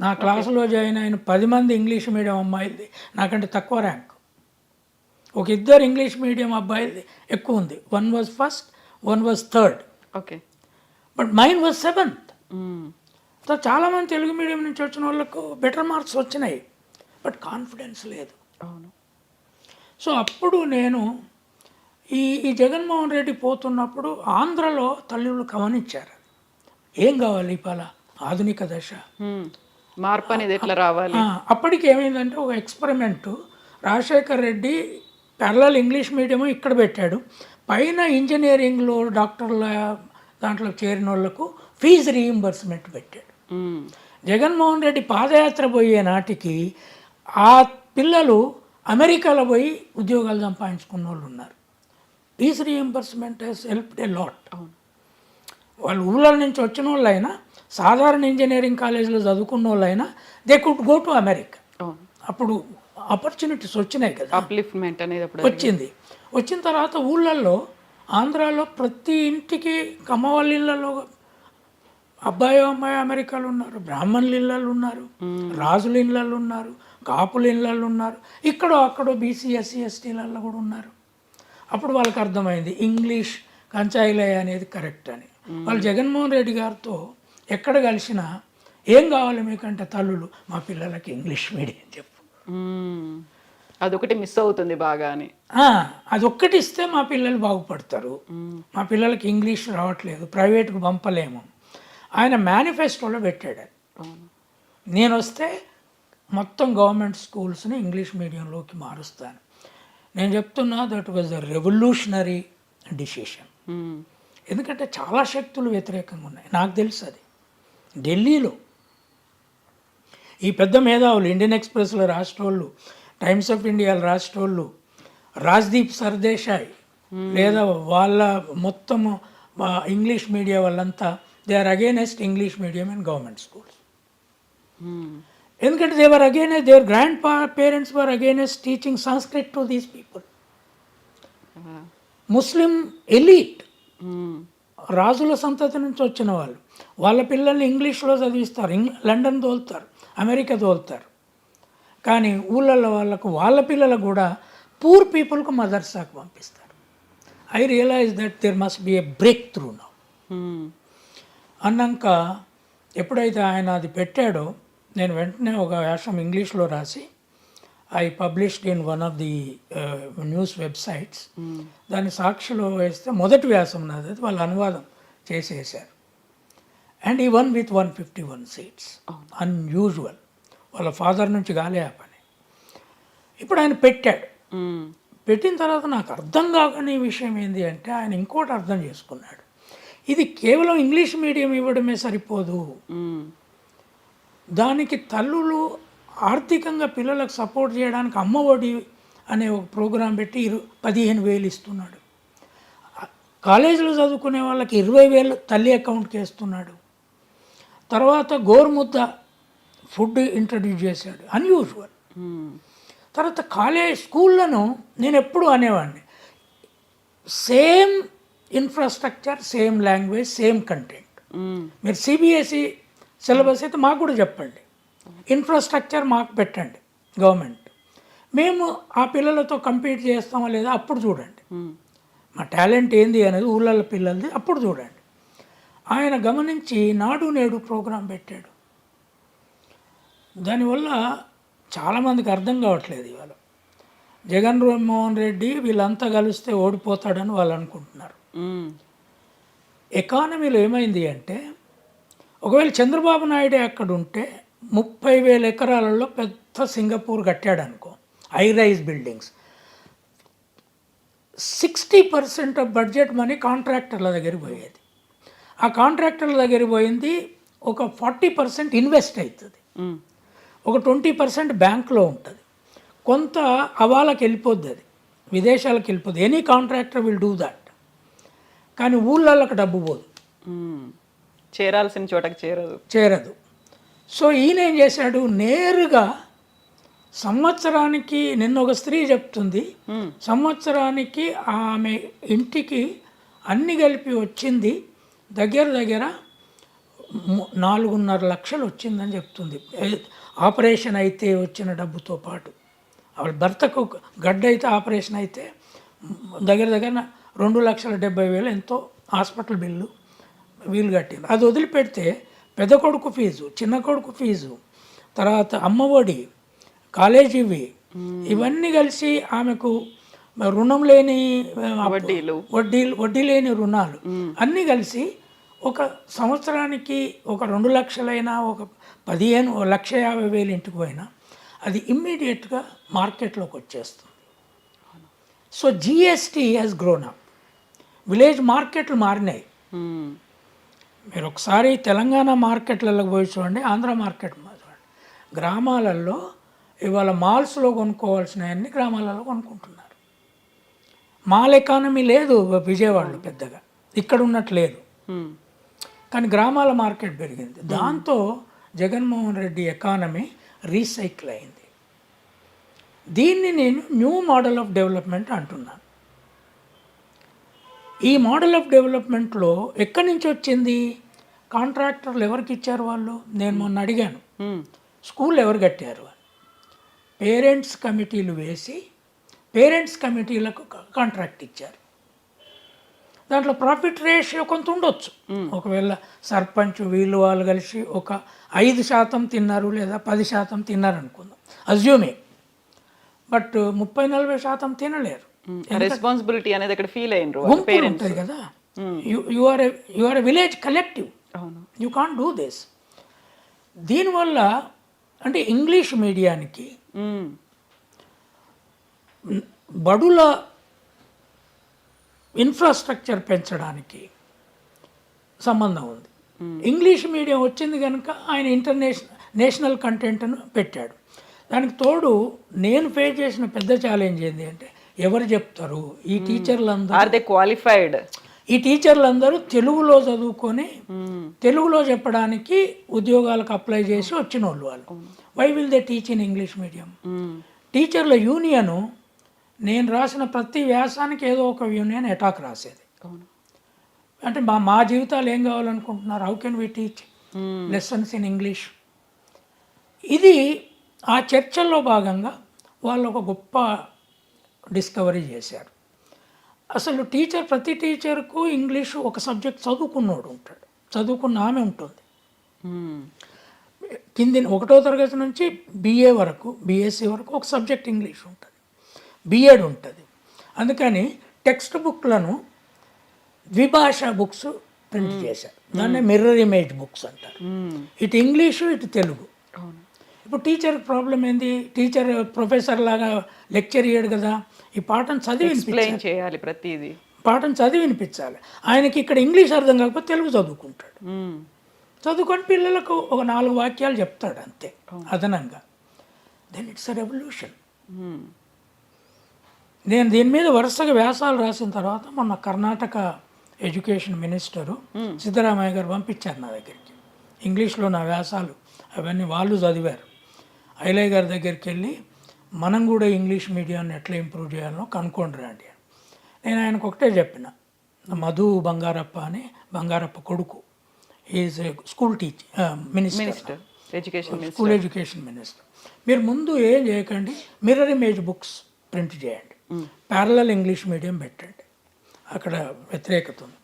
నా క్లాసులో జాయిన్ అయిన 10 మంది ఇంగ్లీష్ మీడియం అమ్మాయిలది నాకంటే తక్కువ ర్యాంక్. ఒక ఇద్దరు ఇంగ్లీష్ మీడియం అబ్బాయిలది ఎక్కువ ఉంది. 1 was first, 1 was third. Okay. But mine was 7th. So చాలామంది తెలుగు మీడియం నుంచి వచ్చిన వాళ్ళకు బెటర్ మార్క్స్ వచ్చినాయి, బట్ కాన్ఫిడెన్స్ లేదు. అవును. సో అప్పుడు నేను ఈ జగన్మోహన్ రెడ్డి పోతున్నప్పుడు ఆంధ్రలో తల్లులు గమనించారు, ఏం కావాలి ఇవాళ ఆధునిక దశ, మార్పు అనేది ఎట్లా రావాలి. అప్పటికి ఏమైందంటే ఒక experiment Rajasekhar Reddy parallel English medium ఇక్కడ పెట్టాడు. పైన ఇంజనీరింగ్లో డాక్టర్ల దాంట్లో చేరిన వాళ్ళకు ఫీజు రీయింబర్స్మెంట్ పెట్టాడు. జగన్మోహన్ రెడ్డి పాదయాత్ర పోయే నాటికి ఆ పిల్లలు అమెరికాలో పోయి ఉద్యోగాలు సంపాదించుకున్న వాళ్ళు ఉన్నారు. Fee reimbursement has helped a lot. వాళ్ళు ఊళ్ళ నుంచి వచ్చిన వాళ్ళైనా, సాధారణ ఇంజనీరింగ్ కాలేజీలో చదువుకున్న వాళ్ళైనా they could go to America. అప్పుడు ఆపర్చునిటీస్ వచ్చినాయి కదా, అప్లిఫ్ట్మెంట్ అనేది వచ్చింది. వచ్చిన తర్వాత ఊళ్ళల్లో ఆంధ్రాలో ప్రతి ఇంటికి కమ్మవాళ్ళ ఇళ్ళలో అబ్బాయి అమ్మాయి అమెరికాలో ఉన్నారు, బ్రాహ్మణుల ఇళ్ళల్లో ఉన్నారు, రాజుల ఇళ్ళల్లో ఉన్నారు, కాపుల ఇళ్ళల్లో ఉన్నారు, ఇక్కడో అక్కడో బీసీ ఎస్సీ ఎస్టీలలో కూడా ఉన్నారు. అప్పుడు వాళ్ళకి అర్థమైంది ఇంగ్లీష్ కంచాయిలయ అనేది కరెక్ట్ అని. వాళ్ళు జగన్మోహన్ రెడ్డి గారితో ఎక్కడ కలిసినా ఏం కావాలి మీకంటే తల్లులు మా పిల్లలకి ఇంగ్లీష్ మీడియం చెప్పు, అదొకటి మిస్ అవుతుంది బాగా అని. అదొక్కటి ఇస్తే మా పిల్లలు బాగుపడతారు, మా పిల్లలకి ఇంగ్లీష్ రావట్లేదు, ప్రైవేట్కు పంపలేము. ఆయన మేనిఫెస్టోలో పెట్టాడు, నేను వస్తే మొత్తం గవర్నమెంట్ స్కూల్స్ని ఇంగ్లీష్ మీడియంలోకి మారుస్తాను. నేను చెప్తున్నా that was a revolutionary decision. ఎందుకంటే చాలా శక్తులు వ్యతిరేకంగా ఉన్నాయి, నాకు తెలుసు. అది ఢిల్లీలో ఈ పెద్ద మేధావులు, ఇండియన్ ఎక్స్ప్రెస్లో రాష్ట్రోళ్ళు, టైమ్స్ ఆఫ్ ఇండియాలో రాష్ట్రోళ్ళు, రాజ్దీప్ సర్దేశాయ్ లేదా వాళ్ళ మొత్తము ఇంగ్లీష్ మీడియా వాళ్ళంతా they are against English medium and government schools. ఎందుకంటే they were against, their grandparents were against teaching Sanskrit to these people. Muslim elite, రాజుల సంతతి నుంచి వచ్చిన వాళ్ళు, వాళ్ళ పిల్లల్ని ఇంగ్లీష్లో చదివిస్తారు, లండన్ తోలుతారు, అమెరికా తోలుతారు. కానీ ఊళ్ళల్లో వాళ్ళకు వాళ్ళ పిల్లలకు కూడా పూర్ పీపుల్కు మదర్సాకు పంపిస్తారు. I realise that there must be a breakthrough now అన్నాక ఎప్పుడైతే ఆయన అది పెట్టాడో నేను వెంటనే ఒక వ్యాసం ఇంగ్లీష్లో రాసి I published in one of the news websites. దాన్ని సాక్షిలో వేస్తే మొదటి వ్యాసం నాది, అది వాళ్ళు అనువాదం చేసేసారు. అండ్ ఈ వన్ విత్ 151 seats, అన్యూజువల్. వాళ్ళ ఫాదర్ నుంచి గాలే ఆ పని. ఇప్పుడు ఆయన పెట్టాడు. పెట్టిన తర్వాత నాకు అర్థం కాకని విషయం ఏంటి అంటే ఆయన ఇంకోటి అర్థం చేసుకున్నాడు, ఇది కేవలం ఇంగ్లీష్ మీడియం ఇవ్వడమే సరిపోదు, దానికి తల్లులు ఆర్థికంగా పిల్లలకు సపోర్ట్ చేయడానికి అమ్మఒడి అనే ఒక ప్రోగ్రాం పెట్టి 15,000 ఇస్తున్నాడు. కాలేజీలో చదువుకునే వాళ్ళకి 20,000 తల్లి అకౌంట్కి వేస్తున్నాడు. తర్వాత గోరుముద్ద ఫుడ్ ఇంట్రడ్యూస్ చేశాడు, అన్యూజువల్. తర్వాత స్కూళ్ళను నేను ఎప్పుడు అనేవాడిని, same infrastructure, same language, same content. మీరు సిబిఎస్ఈ సిలబస్ అయితే మాకు కూడా చెప్పండి, ఇన్ఫ్రాస్ట్రక్చర్ మాకు పెట్టండి గవర్నమెంట్, మేము ఆ పిల్లలతో కంపీట్ చేస్తామో లేదా అప్పుడు చూడండి, మా టాలెంట్ ఏంది అనేది ఊళ్ళ పిల్లలది అప్పుడు చూడండి. ఆయన గమనించి నాడు నేడు ప్రోగ్రాం పెట్టాడు. దానివల్ల చాలామందికి అర్థం కావట్లేదు. ఇవాళ జగన్మోహన్ రెడ్డి వీళ్ళంతా కలిస్తే ఓడిపోతాడని వాళ్ళు అనుకుంటున్నారు. ఎకానమీలో ఏమైంది అంటే, ఒకవేళ చంద్రబాబు నాయుడే అక్కడ ఉంటే 30,000 ఎకరాలలో పెద్ద సింగపూర్ కట్టాడు అనుకో, high rise buildings, 60% of budget money కాంట్రాక్టర్ల దగ్గర పోయేది. ఆ కాంట్రాక్టర్ల దగ్గర పోయింది ఒక 40% ఇన్వెస్ట్ అవుతుంది, ఒక 20% బ్యాంక్లో ఉంటుంది, కొంత హవాలకు వెళ్ళిపోద్ది, అది విదేశాలకు వెళ్ళిపోద్ది. Any contractor will do that. కానీ ఊళ్ళకి డబ్బు పోదు, చేరాల్సిన చోటకి చేరదు. సో ఈయన ఏం చేశాడు, నేరుగా సంవత్సరానికి, నిన్న ఒక స్త్రీ చెప్తుంది, సంవత్సరానికి ఆమె ఇంటికి అన్ని కలిపి వచ్చింది దగ్గర 4.5 లక్షలు వచ్చిందని చెప్తుంది. ఆపరేషన్ అయితే వచ్చిన డబ్బుతో పాటు ఆవిడ భర్తకు గడ్డ అయితే ఆపరేషన్ అయితే దగ్గర 2,70,000 ఎంతో హాస్పిటల్ బిల్లు వీలు కట్టింది. అది వదిలిపెడితే పెద్ద కొడుకు ఫీజు, చిన్న కొడుకు ఫీజు, తర్వాత అమ్మఒడి, కాలేజీవి, ఇవన్నీ కలిసి ఆమెకు రుణం లేని వడ్డీ లేని రుణాలు అన్నీ కలిసి ఒక సంవత్సరానికి ఒక 2 లక్షలైనా ఒక 1,50,000 ఇంటికి పోయినా అది ఇమ్మీడియట్గా మార్కెట్లోకి వచ్చేస్తుంది. So GST has grown up. Village మార్కెట్లు మారినాయి. మీరు ఒకసారి తెలంగాణ మార్కెట్లలో పోయి చూడండి, ఆంధ్ర మార్కెట్ చూడండి. గ్రామాలలో ఇవాళ మాల్స్లో కొనుక్కోవాల్సినవన్నీ గ్రామాలలో కొనుక్కుంటున్నారు. మాల్ ఎకానమీ లేదు విజయవాడలో పెద్దగా, ఇక్కడ ఉన్నట్టు లేదు. కానీ గ్రామాల మార్కెట్ పెరిగింది. దాంతో జగన్మోహన్ రెడ్డి ఎకానమీ రీసైకిల్ అయింది. దీన్ని నేను న్యూ మోడల్ ఆఫ్ డెవలప్మెంట్ అంటున్నాను. ఈ మోడల్ ఆఫ్ డెవలప్మెంట్లో ఎక్కడి నుంచి వచ్చింది? కాంట్రాక్టర్లు ఎవరికి ఇచ్చారు వాళ్ళు? నేను మొన్న అడిగాను, స్కూల్ ఎవరు కట్టారు అని. పేరెంట్స్ కమిటీలు వేసి పేరెంట్స్ కమిటీలకు కాంట్రాక్ట్ ఇచ్చారు. దాంట్లో ప్రాఫిట్ రేషియో కొంత ఉండొచ్చు. ఒకవేళ సర్పంచ్ వీళ్ళు వాళ్ళు కలిసి ఒక 5% తిన్నారు లేదా 10% తిన్నారు అనుకుందాం, అజ్యూమే. బట్ 30-40% తినలేరు. రెస్పాన్సిబిలిటీ అనేది అక్కడ ఫీల్ అయినరు ఉంటుంది కదా. You are a village collective, you can't do this. దీనివల్ల అంటే ఇంగ్లీష్ మీడియానికి బడుల ఇన్ఫ్రాస్ట్రక్చర్ పెంచడానికి సంబంధం ఉంది. ఇంగ్లీష్ మీడియం వచ్చింది కనుక ఆయన నేషనల్ కంటెంట్ను పెట్టాడు. దానికి తోడు నేను ఫేస్ చేసిన పెద్ద ఛాలెంజ్ ఏంటి అంటే, ఎవరు చెప్తారు ఈ టీచర్లందరూ క్వాలిఫైడ్, ఈ టీచర్లందరూ తెలుగులో చదువుకొని తెలుగులో చెప్పడానికి ఉద్యోగాలకు అప్లై చేసి వచ్చిన వాళ్ళు. Why will they teach in English medium? టీచర్ల యూనియను నేను రాసిన ప్రతి వ్యాసానికి ఏదో ఒక యూనియన్ అటాక్ రాసేది. అంటే మా జీవితాలు ఏం కావాలనుకుంటున్నారు? How can we teach lessons in English? ఇది ఆ చర్చల్లో భాగంగా వాళ్ళు ఒక గొప్ప డిస్కవరీ చేశారు. అసలు ప్రతి టీచర్కు ఇంగ్లీషు ఒక సబ్జెక్ట్ చదువుకున్నోడు ఉంటాడు, చదువుకున్న ఆమె ఉంటుంది. కింది 1వ తరగతి నుంచి BA వరకు, BSc వరకు ఒక సబ్జెక్ట్ ఇంగ్లీష్ ఉంటుంది, బిఎడ్ ఉంటుంది. అందుకని టెక్స్ట్ బుక్లను ద్విభాషా బుక్స్ ప్రింట్ చేశారు. దాన్ని మిర్రర్ ఇమేజ్ బుక్స్ అంటారు. ఇటు ఇంగ్లీషు ఇటు తెలుగు. ఇప్పుడు టీచర్ ప్రాబ్లం ఏంది? టీచర్ ప్రొఫెసర్ లాగా లెక్చర్ ఇయ్యాడు కదా, ఈ పాఠం చేయాలి, ప్రతిదీ పాఠం చదివి వినిపించాలి. ఆయనకి ఇక్కడ ఇంగ్లీష్ అర్థం కాకపోతే తెలుగు చదువుకుంటాడు. చదువుకొని పిల్లలకు ఒక 4 వాక్యాలు చెప్తాడు అంతే అదనంగా. Then it's a revolution. నేను దీని మీద వరుసగా వ్యాసాలు రాసిన తర్వాత మొన్న కర్ణాటక ఎడ్యుకేషన్ మినిస్టరు సిద్ధరామయ్య గారు పంపించారు నా దగ్గరికి. ఇంగ్లీష్లో నా వ్యాసాలు అవన్నీ వాళ్ళు చదివారు. ఐలయ్య గారి దగ్గరికి వెళ్ళి మనం కూడా ఇంగ్లీష్ మీడియాన్ని ఎట్లా ఇంప్రూవ్ చేయాలో కనుక్కోండి రండి. నేను ఆయనకు ఒకటే చెప్పిన, మధు బంగారప్ప అని, బంగారప్ప కొడుకు, is school minister, school education minister. మీరు ముందు ఏం చేయకండి, మిర్రర్ ఇమేజ్ బుక్స్ ప్రింట్ చేయండి, ప్యారలల్ ఇంగ్లీష్ మీడియం పెట్టండి. అక్కడ వ్యతిరేకత ఉంది.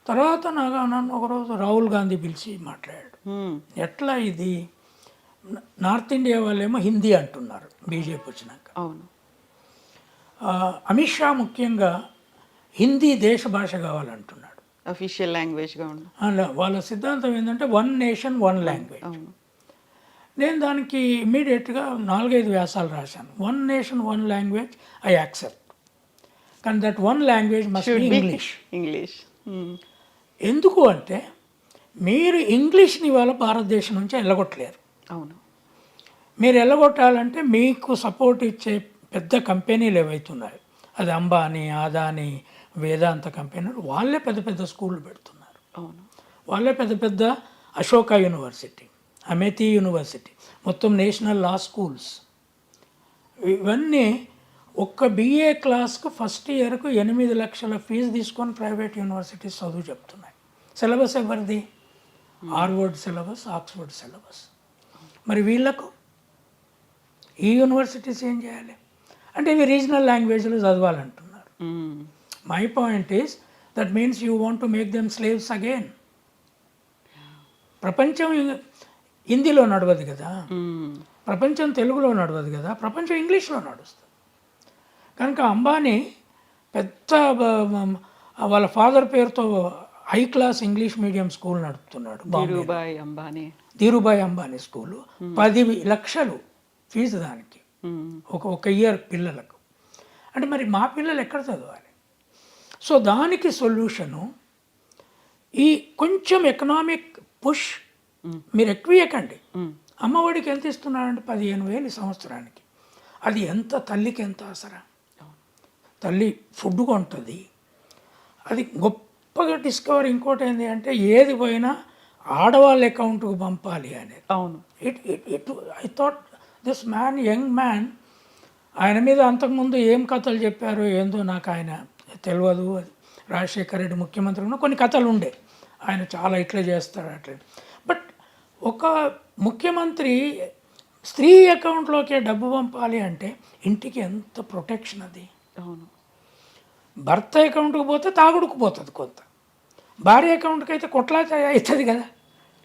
తర్వాత నన్ను ఒకరోజు రాహుల్ గాంధీ పిలిచి మాట్లాడాడు. ఎట్లా ఇది నార్త్ ఇండియా వాళ్ళేమో హిందీ అంటున్నారు బీజేపీ వచ్చినాక. అవును, అమిత్ షా ముఖ్యంగా హిందీ దేశ భాష కావాలంటున్నాడు, అఫీషియల్ లాంగ్వేజ్గా. వాళ్ళ సిద్ధాంతం ఏంటంటే 1 నేషన్ 1 లాంగ్వేజ్. నేను దానికి ఇమ్మీడియట్గా 4-5 వ్యాసాలు రాశాను. 1 నేషన్ 1 లాంగ్వేజ్ ఐ యాక్సెప్ట్, కానీ that 1 language must be English. ఎందుకు అంటే మీరు ఇంగ్లీష్ని ఇవాళ భారతదేశం నుంచి వెళ్ళగొట్టలేరు. అవును, మీరు వెళ్ళగొట్టాలంటే మీకు సపోర్ట్ ఇచ్చే పెద్ద కంపెనీలు ఏవైతున్నాయి, అది అంబానీ, అదానీ, వేదాంత కంపెనీలు, వాళ్ళే పెద్ద పెద్ద స్కూళ్ళు పెడుతున్నారు. అవును, వాళ్ళే పెద్ద అశోక యూనివర్సిటీ, అమేథీ యూనివర్సిటీ, మొత్తం నేషనల్ లా స్కూల్స్, ఇవన్నీ ఒక్క BA క్లాస్కు ఫస్ట్ ఇయర్కు 8 లక్షల ఫీజు తీసుకొని ప్రైవేట్ యూనివర్సిటీస్ చదువు చెప్తున్నాయి. సిలబస్ ఎవరిది? Harvard syllabus, Oxford syllabus. మరి వీళ్ళకు ఈ యూనివర్సిటీస్ ఏం చేయాలి అంటే ఇవి రీజనల్ లాంగ్వేజ్లో చదవాలంటున్నారు. My point is that means you want to make them slaves again. ప్రపంచం హిందీలో నడవదు కదా, ప్రపంచం తెలుగులో నడవదు కదా, ప్రపంచం ఇంగ్లీష్లో నడుస్తుంది. కనుక అంబానీ పెద్ద వాళ్ళ ఫాదర్ పేరుతో high class English medium school నడుపుతున్నాడు. ధీరుభాయ్ అంబానీ స్కూలు 10 లక్షలు ఫీజు దానికి ఒక ఇయర్ పిల్లలకు. అంటే మరి మా పిల్లలు ఎక్కడ చదవాలి? సో దానికి సొల్యూషను ఈ కొంచెం ఎకనామిక్ పుష్. మీరు ఎక్కువ ఇవ్వకండి. అమ్మఒడికి ఎంత ఇస్తున్నారంటే 15,000 సంవత్సరానికి. అది ఎంత తల్లికి ఎంత ఆసరా. తల్లి ఫుడ్ కొంటుంది. అది గొప్పగా డిస్కవర్. ఇంకోటి ఏంటి అంటే ఏది పోయినా ఆడవాళ్ళ అకౌంట్కు పంపాలి అనేది. అవును. I thought this man, young man, ఆయన మీద అంతకుముందు ఏం కథలు చెప్పారో ఏందో నాకు ఆయన తెలియదు. రాజశేఖర రెడ్డి ముఖ్యమంత్రి ఉన్న కొన్ని కథలు ఉండే, ఆయన చాలా ఇట్లా చేస్తాడు అట్లా. బట్ ఒక ముఖ్యమంత్రి స్త్రీ అకౌంట్లోకే డబ్బు పంపాలి అంటే ఇంటికి ఎంత ప్రొటెక్షన్ అది. అవును. భర్త అకౌంట్కి పోతే తాగుడుకు పోతుంది కొంత, భార్య అకౌంట్కి అయితే కొట్లాట అవుతుంది కదా.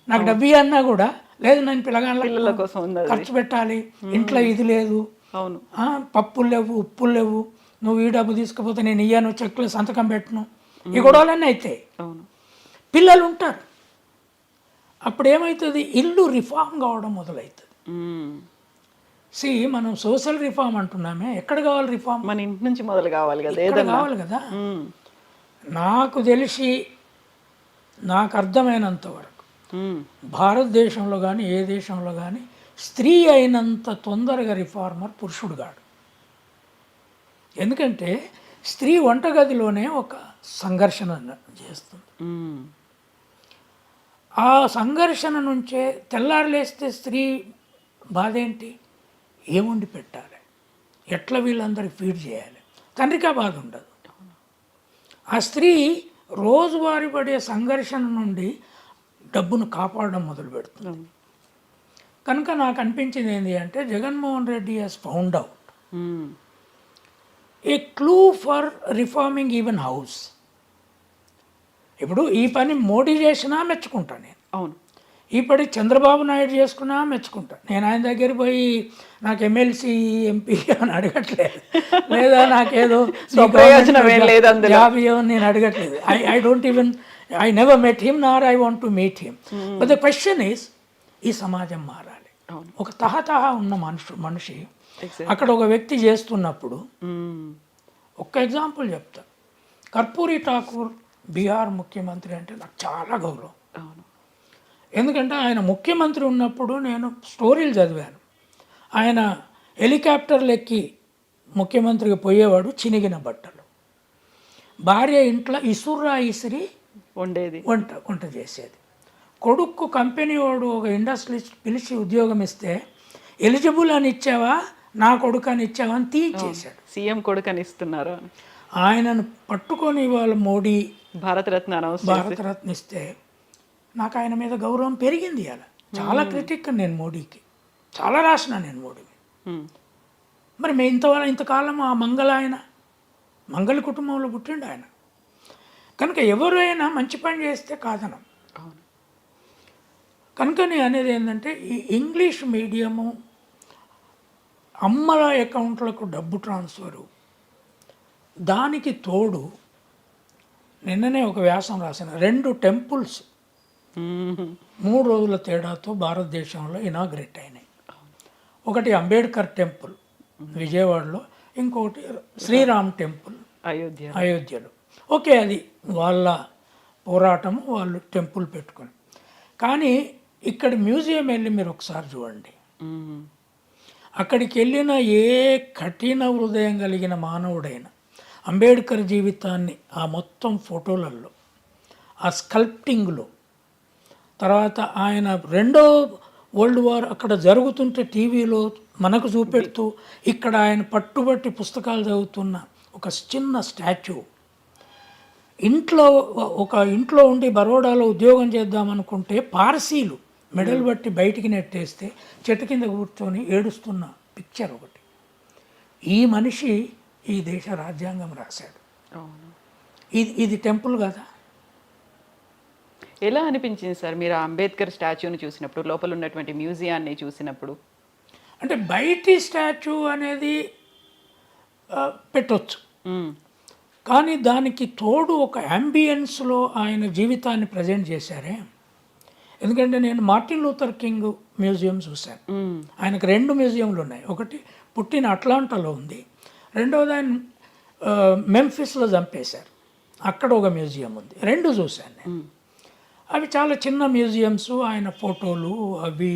నాకు డబ్బు అన్నా కూడా లేదు, నేను పిల్లల కోసం ఖర్చు పెట్టాలి, ఇంట్లో ఇది లేదు, అవును, పప్పులు లేవు, ఉప్పులు లేవు, నువ్వు ఈ డబ్బు తీసుకుపోతే నేను ఇయ్యాను, చెక్లు సంతకం పెట్టను, ఈ గొడవలన్నీ అవుతాయి. అవును. పిల్లలు ఉంటారు. అప్పుడు ఏమవుతుంది, ఇల్లు రిఫార్మ్ కావడం మొదలవుతుంది. మనం సోషల్ రిఫార్మ్ అంటున్నామే, ఎక్కడ కావాలి రిఫార్మ్? మన ఇంటి నుంచి మొదలు కావాలి కదా, కావాలి కదా. నాకు తెలిసి, నాకు అర్థమైనంత వరకు భారతదేశంలో కానీ ఏ దేశంలో కానీ స్త్రీ అయినంత తొందరగా రిఫార్మర్ పురుషుడు కాడు. ఎందుకంటే స్త్రీ వంటగదిలోనే ఒక సంఘర్షణ చేస్తుంది. ఆ సంఘర్షణ నుంచే తెల్లారు లేస్తే స్త్రీ బాధ ఏంటి, ఏముండి పెట్టాలి, ఎట్లా వీళ్ళందరికీ ఫీడ్ చేయాలి, తండ్రికి ఆ బాధ ఉండదు. ఆ స్త్రీ రోజువారీ పడే సంఘర్షణ నుండి డబ్బును కాపాడడం మొదలు పెడుతుంది. కనుక నాకు అనిపించింది ఏంటి అంటే Jaganmohan Reddy has found out a clue for reforming even house. ఇప్పుడు ఈ పని మోడీ చేసినా మెచ్చుకుంటాను నేను. అవును. ఈ పని చంద్రబాబు నాయుడు చేసుకున్నా మెచ్చుకుంటాను నేను. ఆయన దగ్గర పోయి నాకు ఎమ్మెల్సీ ఎంపీ అని అడగట్లేదు, లేదా నాకేదో జాబ్ ఇవ్వని నేను అడగట్లేదు. I don't even, I never met him Nar I want to meet him. But the question is, ఈ సమాజం మారాలి. ఒక తహతహా ఉన్న మనిషి అక్కడ ఒక వ్యక్తి చేస్తున్నప్పుడు, ఒక్క ఎగ్జాంపుల్ చెప్తా. కర్పూరి ఠాకూర్ బీహార్ ముఖ్యమంత్రి అంటే నాకు చాలా గౌరవం. ఎందుకంటే ఆయన ముఖ్యమంత్రి ఉన్నప్పుడు నేను స్టోరీలు చదివాను. ఆయన హెలికాప్టర్లు ఎక్కి ముఖ్యమంత్రికి పోయేవాడు, చినిగిన బట్టలు. భార్య ఇంట్లో ఇసుర్రా ఇసిరి వంట చేసేది. కొడుకు కంపెనీ వాడు ఒక ఇండస్ట్రియలిస్ట్ పిలిచి ఉద్యోగం ఇస్తే, ఎలిజిబుల్ అని ఇచ్చావా, నా కొడుకు అని ఇచ్చావా అని తీర్చేశాడు. సీఎం కొడుకు అని ఇస్తున్నారు. ఆయనను పట్టుకొని వాళ్ళ మోడీ భారతరత్న ఇస్తే నాకు ఆయన మీద గౌరవం పెరిగింది. అలా చాలా క్రిటిక్ నేను మోడీకి, చాలా రాసిన నేను మోడీకి. మరి మేము ఇంతకాలం ఆ మంగళ కుటుంబంలో పుట్టిండు ఆయన. కనుక ఎవరైనా మంచి పని చేస్తే కాదనం. కనుక నేను అనేది ఏంటంటే, ఈ ఇంగ్లీష్ మీడియము అమ్మల అకౌంట్లకు డబ్బు ట్రాన్స్ఫరు, దానికి తోడు నిన్ననే ఒక వ్యాసం రాసిన 2 టెంపుల్స్ 3 రోజుల తేడాతో భారతదేశంలో ఇనాగ్రేట్ అయినాయి. ఒకటి అంబేద్కర్ టెంపుల్ విజయవాడలో, ఇంకొకటి శ్రీరామ్ టెంపుల్ అయోధ్యలో. ఓకే, అది వాళ్ళ పోరాటము, వాళ్ళు టెంపుల్ పెట్టుకొని. కానీ ఇక్కడ మ్యూజియం వెళ్ళి మీరు ఒకసారి చూడండి. అక్కడికి వెళ్ళిన ఏ కఠిన హృదయం కలిగిన మానవుడైనా అంబేద్కర్ జీవితాన్ని ఆ మొత్తం ఫోటోలలో, ఆ స్కల్ప్టింగ్లో, తర్వాత ఆయన 2వ వరల్డ్ వార్ అక్కడ జరుగుతుంటే టీవీలో మనకు చూపెడుతూ, ఇక్కడ ఆయన పట్టుబట్టి పుస్తకాలు చదువుతున్న ఒక చిన్న స్టాచ్యూ, ఇంట్లో ఉండి బరోడాలో ఉద్యోగం చేద్దామనుకుంటే పార్సీలు మెడలు బట్టి బయటికి నెట్టేస్తే చెట్టు కింద కూర్చొని ఏడుస్తున్న పిక్చర్ ఒకటి. ఈ మనిషి ఈ దేశ రాజ్యాంగం రాశాడు. అవును. ఇది టెంపుల్ కదా. ఎలా అనిపించింది సార్ మీరు ఆ అంబేద్కర్ స్టాచ్యూని చూసినప్పుడు, లోపల ఉన్నటువంటి మ్యూజియాన్ని చూసినప్పుడు? అంటే బయటి స్టాచ్యూ అనేది పెట్టొచ్చు, కానీ దానికి తోడు ఒక అంబియన్స్లో ఆయన జీవితాన్ని ప్రజెంట్ చేశారే. ఎందుకంటే నేను మార్టిన్ లూథర్ కింగ్ మ్యూజియం చూశాను. ఆయనకు 2 మ్యూజియంలు ఉన్నాయి. ఒకటి పుట్టిన అట్లాంటాలో ఉంది, రెండవది ఆయన మెంఫిస్లో చంపేశారు, అక్కడ ఒక మ్యూజియం ఉంది. 2 చూశాను నేను. అవి చాలా చిన్న మ్యూజియంస్. ఆయన ఫోటోలు అవి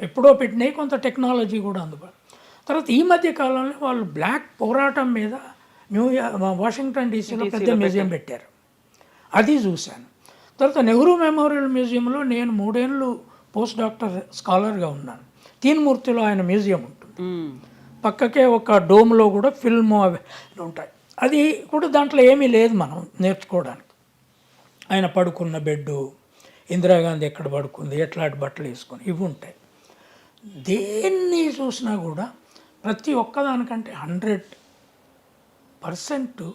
ఎప్పుడో పెట్టినాయి, కొంత టెక్నాలజీ కూడా అందుబాటు. తర్వాత ఈ మధ్య కాలంలో వాళ్ళు బ్లాక్ పోరాటం మీద వాషింగ్టన్ డీసీలో పెద్ద మ్యూజియం పెట్టారు, అది చూశాను. తర్వాత నెహ్రూ మెమోరియల్ మ్యూజియంలో నేను 3 ఏళ్ళు పోస్ట్ డాక్టర్ స్కాలర్గా ఉన్నాను. తీన్మూర్తిలో ఆయన మ్యూజియం ఉంటుంది, పక్కకే ఒక డోమ్లో కూడా ఫిల్మ్ అవి ఉంటాయి. అది కూడా దాంట్లో ఏమీ లేదు మనం నేర్చుకోవడానికి. ఆయన పడుకున్న బెడ్డు, ఇందిరాగాంధీ ఎక్కడ పడుకుంది, ఎట్లాంటి బట్టలు వేసుకొని, ఇవి ఉంటాయి. దేన్ని చూసినా కూడా ప్రతి ఒక్కదానికంటే 100%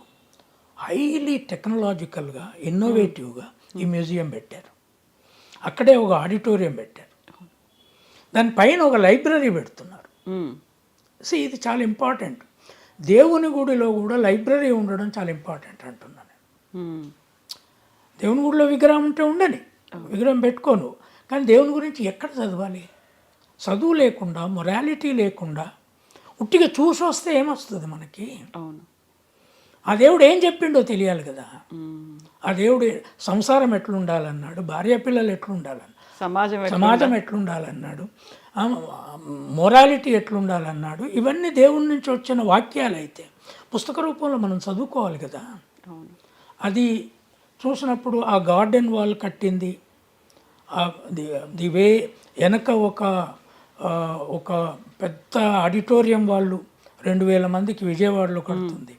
హైలీ టెక్నాలజికల్గా ఇన్నోవేటివ్గా ఈ మ్యూజియం పెట్టారు. అక్కడే ఒక ఆడిటోరియం పెట్టారు, దానిపైన ఒక లైబ్రరీ పెడుతున్నారు. సో ఇది చాలా ఇంపార్టెంట్. దేవుని గుడిలో కూడా లైబ్రరీ ఉండడం చాలా ఇంపార్టెంట్ అంటున్నాను. దేవుని గుడిలో విగ్రహం ఉంటే ఉండని, విగ్రహం పెట్టుకోను, కానీ దేవుని గురించి ఎక్కడ చదవాలి? చదువు లేకుండా, మొరాలిటీ లేకుండా ఉట్టిగా చూసి వస్తే ఏమొస్తుంది మనకి? అవును. ఆ దేవుడు ఏం చెప్పిండో తెలియాలి కదా. ఆ దేవుడు సంసారం ఎట్లుండాలన్నాడు, భార్య పిల్లలు ఎట్లుండాలన్నాడు, సమాజం ఎట్లుండాలన్నాడు, మొరాలిటీ ఎట్లుండాలన్నాడు. ఇవన్నీ దేవుడి నుంచి వచ్చిన వాక్యాలు అయితే పుస్తక రూపంలో మనం చదువుకోవాలి కదా. అది చూసినప్పుడు ఆ గార్డెన్ వాల్ కట్టింది, ది వే వెనక ఒక పెద్ద ఆడిటోరియం వాళ్ళు 2000 మందికి విజయవాడలో కడుతుంది.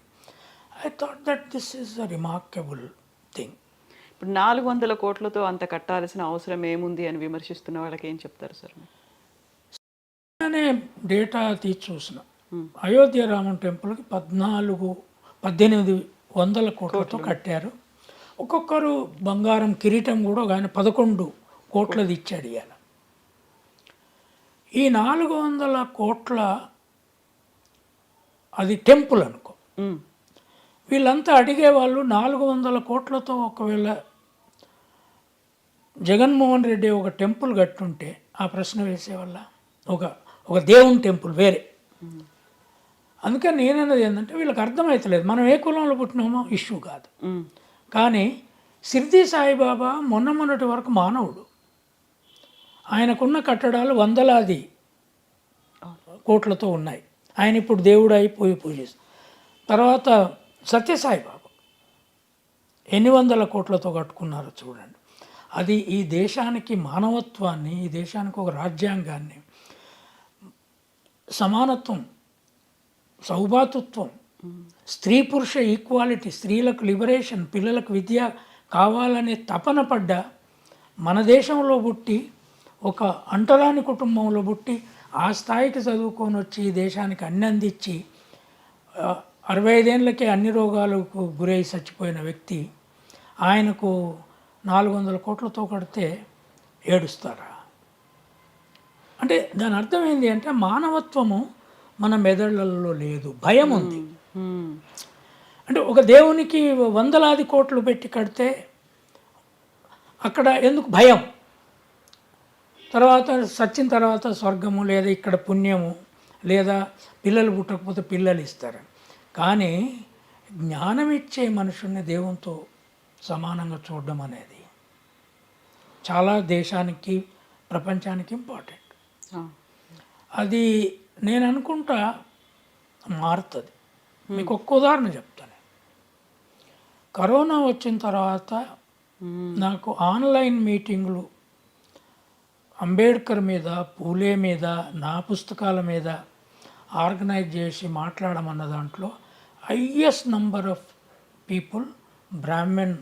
I thought that this is a remarkable thing. ఇప్పుడు 400 కోట్లతో అంత కట్టాల్సిన అవసరం ఏముంది అని విమర్శిస్తున్న వాళ్ళకి ఏం చెప్తారు సార్? అనే డేటా తీసి చూసిన అయోధ్య రామం టెంపుల్కి 1800 కోట్లతో కట్టారు. ఒక్కొక్కరు బంగారం కిరీటం కూడా ఆయన 11 కోట్లది ఇచ్చాడు. ఇవాళ ఈ 400 కోట్ల అది టెంపుల్ అనుకో. వీళ్ళంతా అడిగేవాళ్ళు 400 కోట్లతో ఒకవేళ జగన్మోహన్ రెడ్డి ఒక టెంపుల్ కట్టుంటే ఆ ప్రశ్న వేసేవాళ్ళ, ఒక దేవుని టెంపుల్ వేరే. అందుకని నేనన్నది ఏంటంటే వీళ్ళకి అర్థమవుతలేదు, మనం ఏ కులంలో పుట్టినామో ఇష్యూ కాదు. కానీ షిర్డీ సాయిబాబా మొన్నటి వరకు మానవుడు, ఆయనకున్న కట్టడాలు వందలాది కోట్లతో ఉన్నాయి. ఆయన ఇప్పుడు దేవుడు అయిపోయి పూజిస్తాడు. తర్వాత సత్యసాయిబాబా ఎన్ని వందల కోట్లతో కట్టుకున్నారో చూడండి. అది ఈ దేశానికి మానవత్వాన్ని, ఈ దేశానికి ఒక రాజ్యాంగాన్ని, సమానత్వం, సౌభాతృత్వం, స్త్రీ పురుష ఈక్వాలిటీ, స్త్రీలకు లిబరేషన్, పిల్లలకు విద్య కావాలనే తపన పడ్డ మన దేశంలో పుట్టి, ఒక అంటరాని కుటుంబంలో పుట్టి ఆ స్థాయికి చదువుకొని వచ్చి ఈ దేశానికి అన్ని అందించి 65 ఏళ్ళకే అన్ని రోగాలకు గురై చచ్చిపోయిన వ్యక్తి ఆయనకు 400 కోట్లతో కడితే ఏడుస్తారా? అంటే దాని అర్థం ఏంటి అంటే మానవత్వము మన మెదళ్ళల్లో లేదు, భయం ఉంది. అంటే ఒక దేవునికి వందలాది కోట్లు పెట్టి కడితే అక్కడ ఎందుకు భయం? తర్వాత సచ్చిన తర్వాత స్వర్గము, లేదా ఇక్కడ పుణ్యము, లేదా పిల్లలు పుట్టకపోతే పిల్లలు ఇస్తారు. కానీ జ్ఞానం ఇచ్చే మనుషుల్ని దేవునితో సమానంగా చూడడం అనేది చాలా దేశానికి, ప్రపంచానికి ఇంపార్టెంట్. అది నేను అనుకుంటా మారుతుంది. మీకు ఒక్క ఉదాహరణ చెప్తాను. కరోనా వచ్చిన తర్వాత నాకు ఆన్లైన్ మీటింగులు అంబేద్కర్ మీద, పూలే మీద, నా పుస్తకాల మీద ఆర్గనైజ్ చేసి మాట్లాడమన్న దాంట్లో highest number of people Brahman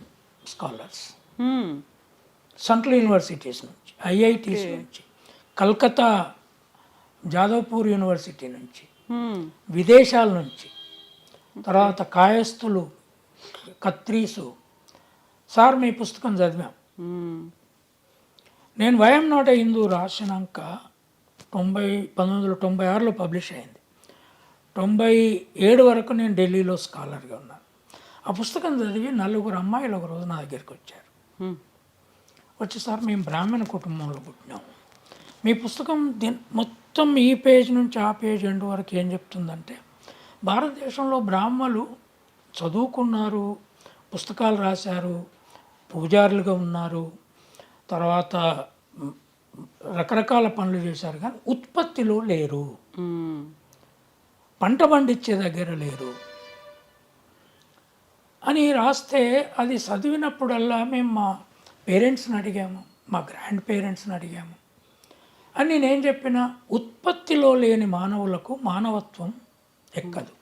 scholars hmm. Central universities నుంచి, ఐఐటీస్ నుంచి, కల్కత్తా జాదవ్పూర్ యూనివర్సిటీ నుంచి, మ్మ్. విదేశాల నుంచి, తర్వాత కాయస్థులు, కత్రీసు. సార్ మీ పుస్తకం చదివాం. మ్మ్. నేను వయం నాట్ ఏ హిందూ రాసినాక 1996లో పబ్లిష్ అయింది. 97 వరకు నేను ఢిల్లీలో స్కాలర్గా ఉన్నాను. ఆ పుస్తకం చదివి 4 అమ్మాయిలు ఒక రోజు నా దగ్గరికి వచ్చారు. మ్మ్. వచ్చి సార్ మేము బ్రాహ్మణ కుటుంబంలో పుట్టినాము, మీ పుస్తకం మొత్తం ఈ పేజ్ నుంచి ఆ పేజ్ ఎండ్ వరకు ఏం చెప్తుందంటే భారతదేశంలో బ్రాహ్మలు చదువుకున్నారు, పుస్తకాలు రాశారు, పూజారులుగా ఉన్నారు, తర్వాత రకరకాల పనులు చేశారు, కానీ ఉత్పత్తిలో లేరు, మ్మ్. పంట పండించే దగ్గర లేరు అని రాస్తే అది చదివినప్పుడల్లా మేము మా పేరెంట్స్ని అడిగాము, మా గ్రాండ్ పేరెంట్స్ని అడిగాము. అని నేనేం చెప్పిన, ఉత్పత్తిలో లేని మానవులకు మానవత్వం ఎక్కదు.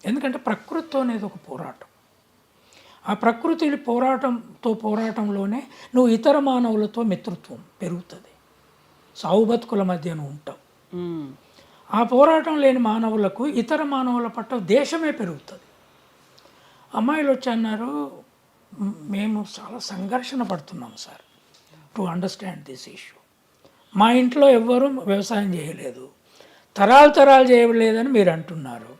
ఎందుకంటే ప్రకృతితో అనేది ఒక పోరాటం. ఆ ప్రకృతి పోరాటంలోనే నువ్వు ఇతర మానవులతో మిత్రత్వం పెరుగుతుంది, సావు బతుకుల మధ్య నువ్వు ఉంటావు. మ్మ్. ఆ పోరాటం లేని మానవులకు ఇతర మానవుల పట్ల దేశమే పెరుగుతుంది. అమ్మాయిలు వచ్చి అన్నారు, మేము చాలా సంఘర్షణ పడుతున్నాం sir to understand this issue. మా ఇంట్లో ఎవ్వరూ వ్యవసాయం చేయలేదు, తరాలు చేయలేదని మీరు అంటున్నారు.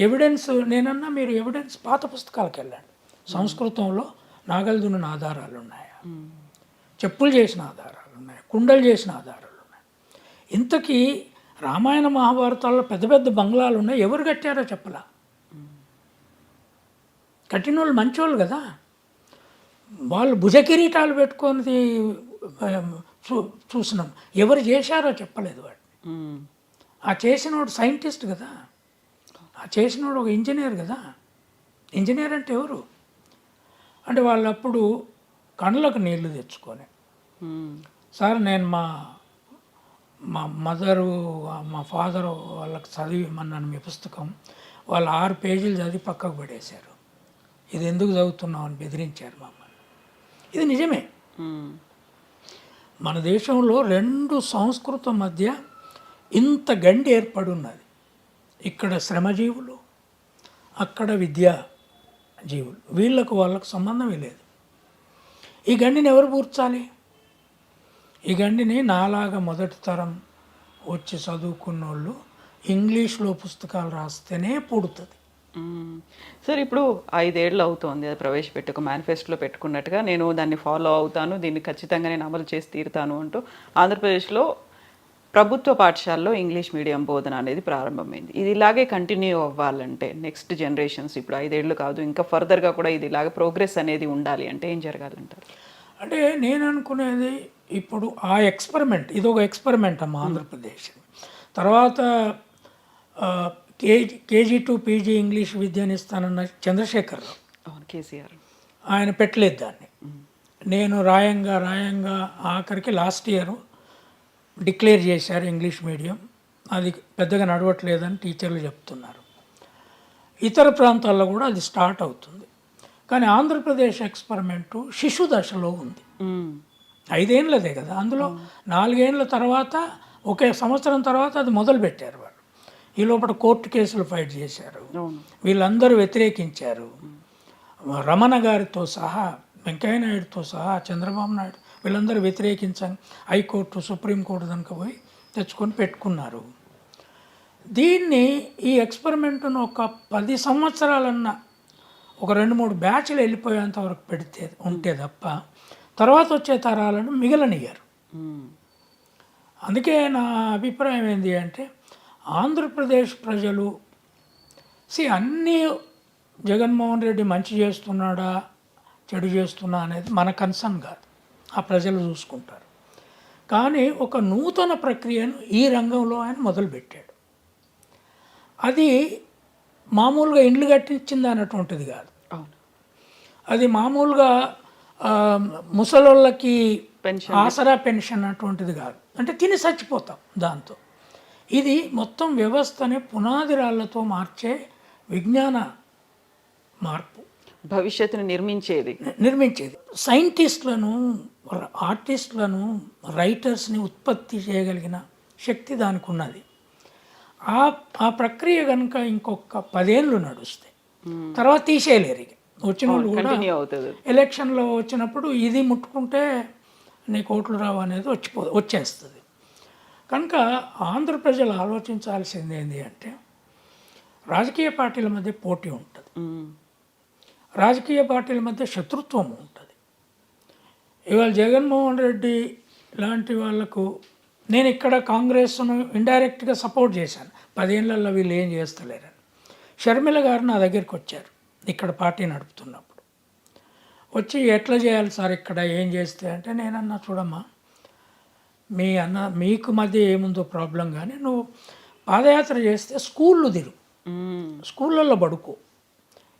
ఎవిడెన్స్ నేనన్నా, మీరు ఎవిడెన్స్ పాత పుస్తకాలకు వెళ్ళండి. సంస్కృతంలో నాగలి దున్నిన ఆధారాలు ఉన్నాయా, చెప్పులు చేసిన ఆధారాలు ఉన్నాయి, కుండలు చేసిన ఆధారాలు ఉన్నాయి. ఇంతకీ రామాయణ మహాభారతాల్లో పెద్ద పెద్ద బంగ్లాలు ఉన్నాయి, ఎవరు కట్టారో చెప్పలా. కట్టిన వాళ్ళు మంచోళ్ళు కదా, వాళ్ళు భుజకిరీటాలు పెట్టుకొని చూసినాం, ఎవరు చేశారో చెప్పలేదు వాడు. మ్మ్. ఆ చేసినోడు సైంటిస్ట్ కదా, ఆ చేసినోడు ఒక ఇంజనీర్ కదా. ఇంజనీర్ అంటే ఎవరు అంటే వాళ్ళప్పుడు కళ్ళకు నీళ్లు తెచ్చుకొని, మ్మ్. సార్ నేను మా మదరు మా ఫాదరు వాళ్ళకి చదివిమన్నాను మీ పుస్తకం, వాళ్ళు 6 పేజీలు చదివి పక్కకు పడేశారు. ఇది ఎందుకు చదువుతున్నావు అని బెదిరించారు మమ్మల్ని. ఇది నిజమే. మ్మ్. మన దేశంలో 2 సంస్కృతుల మధ్య ఇంత గండి ఏర్పడి ఉన్నది. ఇక్కడ శ్రమజీవులు, అక్కడ విద్యా జీవులు, వాళ్ళకు సంబంధమే లేదు. ఈ గండిని ఎవరు పూడ్చాలి? ఈ గండిని నాలాగా మొదటి తరం వచ్చి చదువుకున్న వాళ్ళు ఇంగ్లీష్లో పుస్తకాలు రాస్తేనే పుడుతుంది. సార్ ఇప్పుడు 5 ఏళ్ళు అవుతోంది అది ప్రవేశపెట్టి ఒక మేనిఫెస్టోలో పెట్టుకున్నట్టుగా నేను దాన్ని ఫాలో అవుతాను, దీన్ని ఖచ్చితంగా నేను అమలు చేసి తీరుతాను అంటూ ఆంధ్రప్రదేశ్లో ప్రభుత్వ పాఠశాలలో ఇంగ్లీష్ మీడియం బోధన అనేది ప్రారంభమైంది. ఇది ఇలాగే కంటిన్యూ అవ్వాలంటే నెక్స్ట్ జనరేషన్స్, ఇప్పుడు 5 ఏళ్ళు కాదు ఇంకా ఫర్దర్గా కూడా ఇది ఇలాగే ప్రోగ్రెస్ అనేది ఉండాలి అంటే ఏం జరగాలంటారు? అంటే నేను అనుకునేది ఇప్పుడు ఆ ఎక్స్పెరిమెంట్, ఇది ఒక ఎక్స్పెరిమెంట్ అమ్మా ఆంధ్రప్రదేశ్. తర్వాత కేజీ టు పీజీ ఇంగ్లీష్ విద్యను ఇస్తానన్న చంద్రశేఖరరావు, అవును కేసీఆర్, ఆయన పెట్టలేదు దాన్ని. నేను రాయంగా ఆఖరికి లాస్ట్ ఇయర్ డిక్లేర్ చేశారు ఇంగ్లీష్ మీడియం, అది పెద్దగా నడవట్లేదని టీచర్లు చెప్తున్నారు. ఇతర ప్రాంతాల్లో కూడా అది స్టార్ట్ అవుతుంది. కానీ ఆంధ్రప్రదేశ్ ఎక్స్పెరిమెంటు శిశు దశలో ఉంది. 5 ఏళ్ళదే కదా, అందులో 4 ఏళ్ళ తర్వాత 1 సంవత్సరం తర్వాత అది మొదలుపెట్టారు వాళ్ళు. ఈ లోపల కోర్టు కేసులు ఫైట్ చేశారు, వీళ్ళందరూ వ్యతిరేకించారు. రమణ గారితో సహా, వెంకయ్యనాయుడుతో సహా, చంద్రబాబు నాయుడు వీళ్ళందరూ వ్యతిరేకించాం. హైకోర్టు, సుప్రీంకోర్టు దానికి పోయి తెచ్చుకొని పెట్టుకున్నారు. దీన్ని ఈ ఎక్స్పెరిమెంట్ను ఒక 10 సంవత్సరాలన్నా ఒక 2-3 బ్యాచ్లు వెళ్ళిపోయేంత వరకు పెడితే ఉంటే తప్ప తర్వాత వచ్చే తరాలను మిగలనియ్యారు. అందుకే నా అభిప్రాయం ఏంటి అంటే ఆంధ్రప్రదేశ్ ప్రజలు అన్నీ జగన్మోహన్ రెడ్డి మంచి చేస్తున్నాడా చెడు చేస్తున్నా అనేది మన కన్సర్న్ కాదు, ఆ ప్రజలు చూసుకుంటారు. కానీ ఒక నూతన ప్రక్రియను ఈ రంగంలో ఆయన మొదలుపెట్టాడు. అది మామూలుగా ఇండ్లు కట్టించింది అన్నటువంటిది కాదు, అది మామూలుగా ముసలోళ్ళకి ఆసరా పెన్షన్ అటువంటిది కాదు, అంటే తిని చచ్చిపోతాం దాంతో. ఇది మొత్తం వ్యవస్థని పునాది రాళ్లతో మార్చే విజ్ఞాన మార్పు. భవిష్యత్తును నిర్మించేది. సైంటిస్టులను, ఆర్టిస్టులను, రైటర్స్ని ఉత్పత్తి చేయగలిగిన శక్తి దానికి ఉన్నది. ఆ ప్రక్రియ కనుక ఇంకొక 10 ఏళ్ళు నడుస్తే తర్వాత తీసేయలేరు. ఇక వచ్చిన వాళ్ళు కూడా ఎలక్షన్లో వచ్చినప్పుడు ఇది ముట్టుకుంటే నీకు ఓట్లు రావు అనేది వచ్చేస్తుంది. కనుక ఆంధ్ర ప్రజలు ఆలోచించాల్సింది ఏంటి అంటే, రాజకీయ పార్టీల మధ్య పోటీ ఉంటుంది, రాజకీయ పార్టీల మధ్య శత్రుత్వం ఉంటుంది. ఇవాళ జగన్మోహన్ రెడ్డి లాంటి వాళ్లకు నేను ఇక్కడ కాంగ్రెస్ను ఇండైరెక్ట్గా సపోర్ట్ చేశాను, 10 ఏళ్లలో వీళ్ళు ఏం చేస్తలేరని. షర్మిల గారు నా దగ్గరికి వచ్చారు ఇక్కడ పార్టీ నడుపుతున్నప్పుడు. వచ్చి ఎట్లా చేయాలి సార్ ఇక్కడ ఏం చేస్తే అంటే, నేనన్నా చూడమ్మా మీకు మధ్య ఏముందో ప్రాబ్లం, కానీ నువ్వు పాదయాత్ర చేస్తే స్కూళ్ళు తిరుగు, స్కూళ్ళల్లో పడుకో,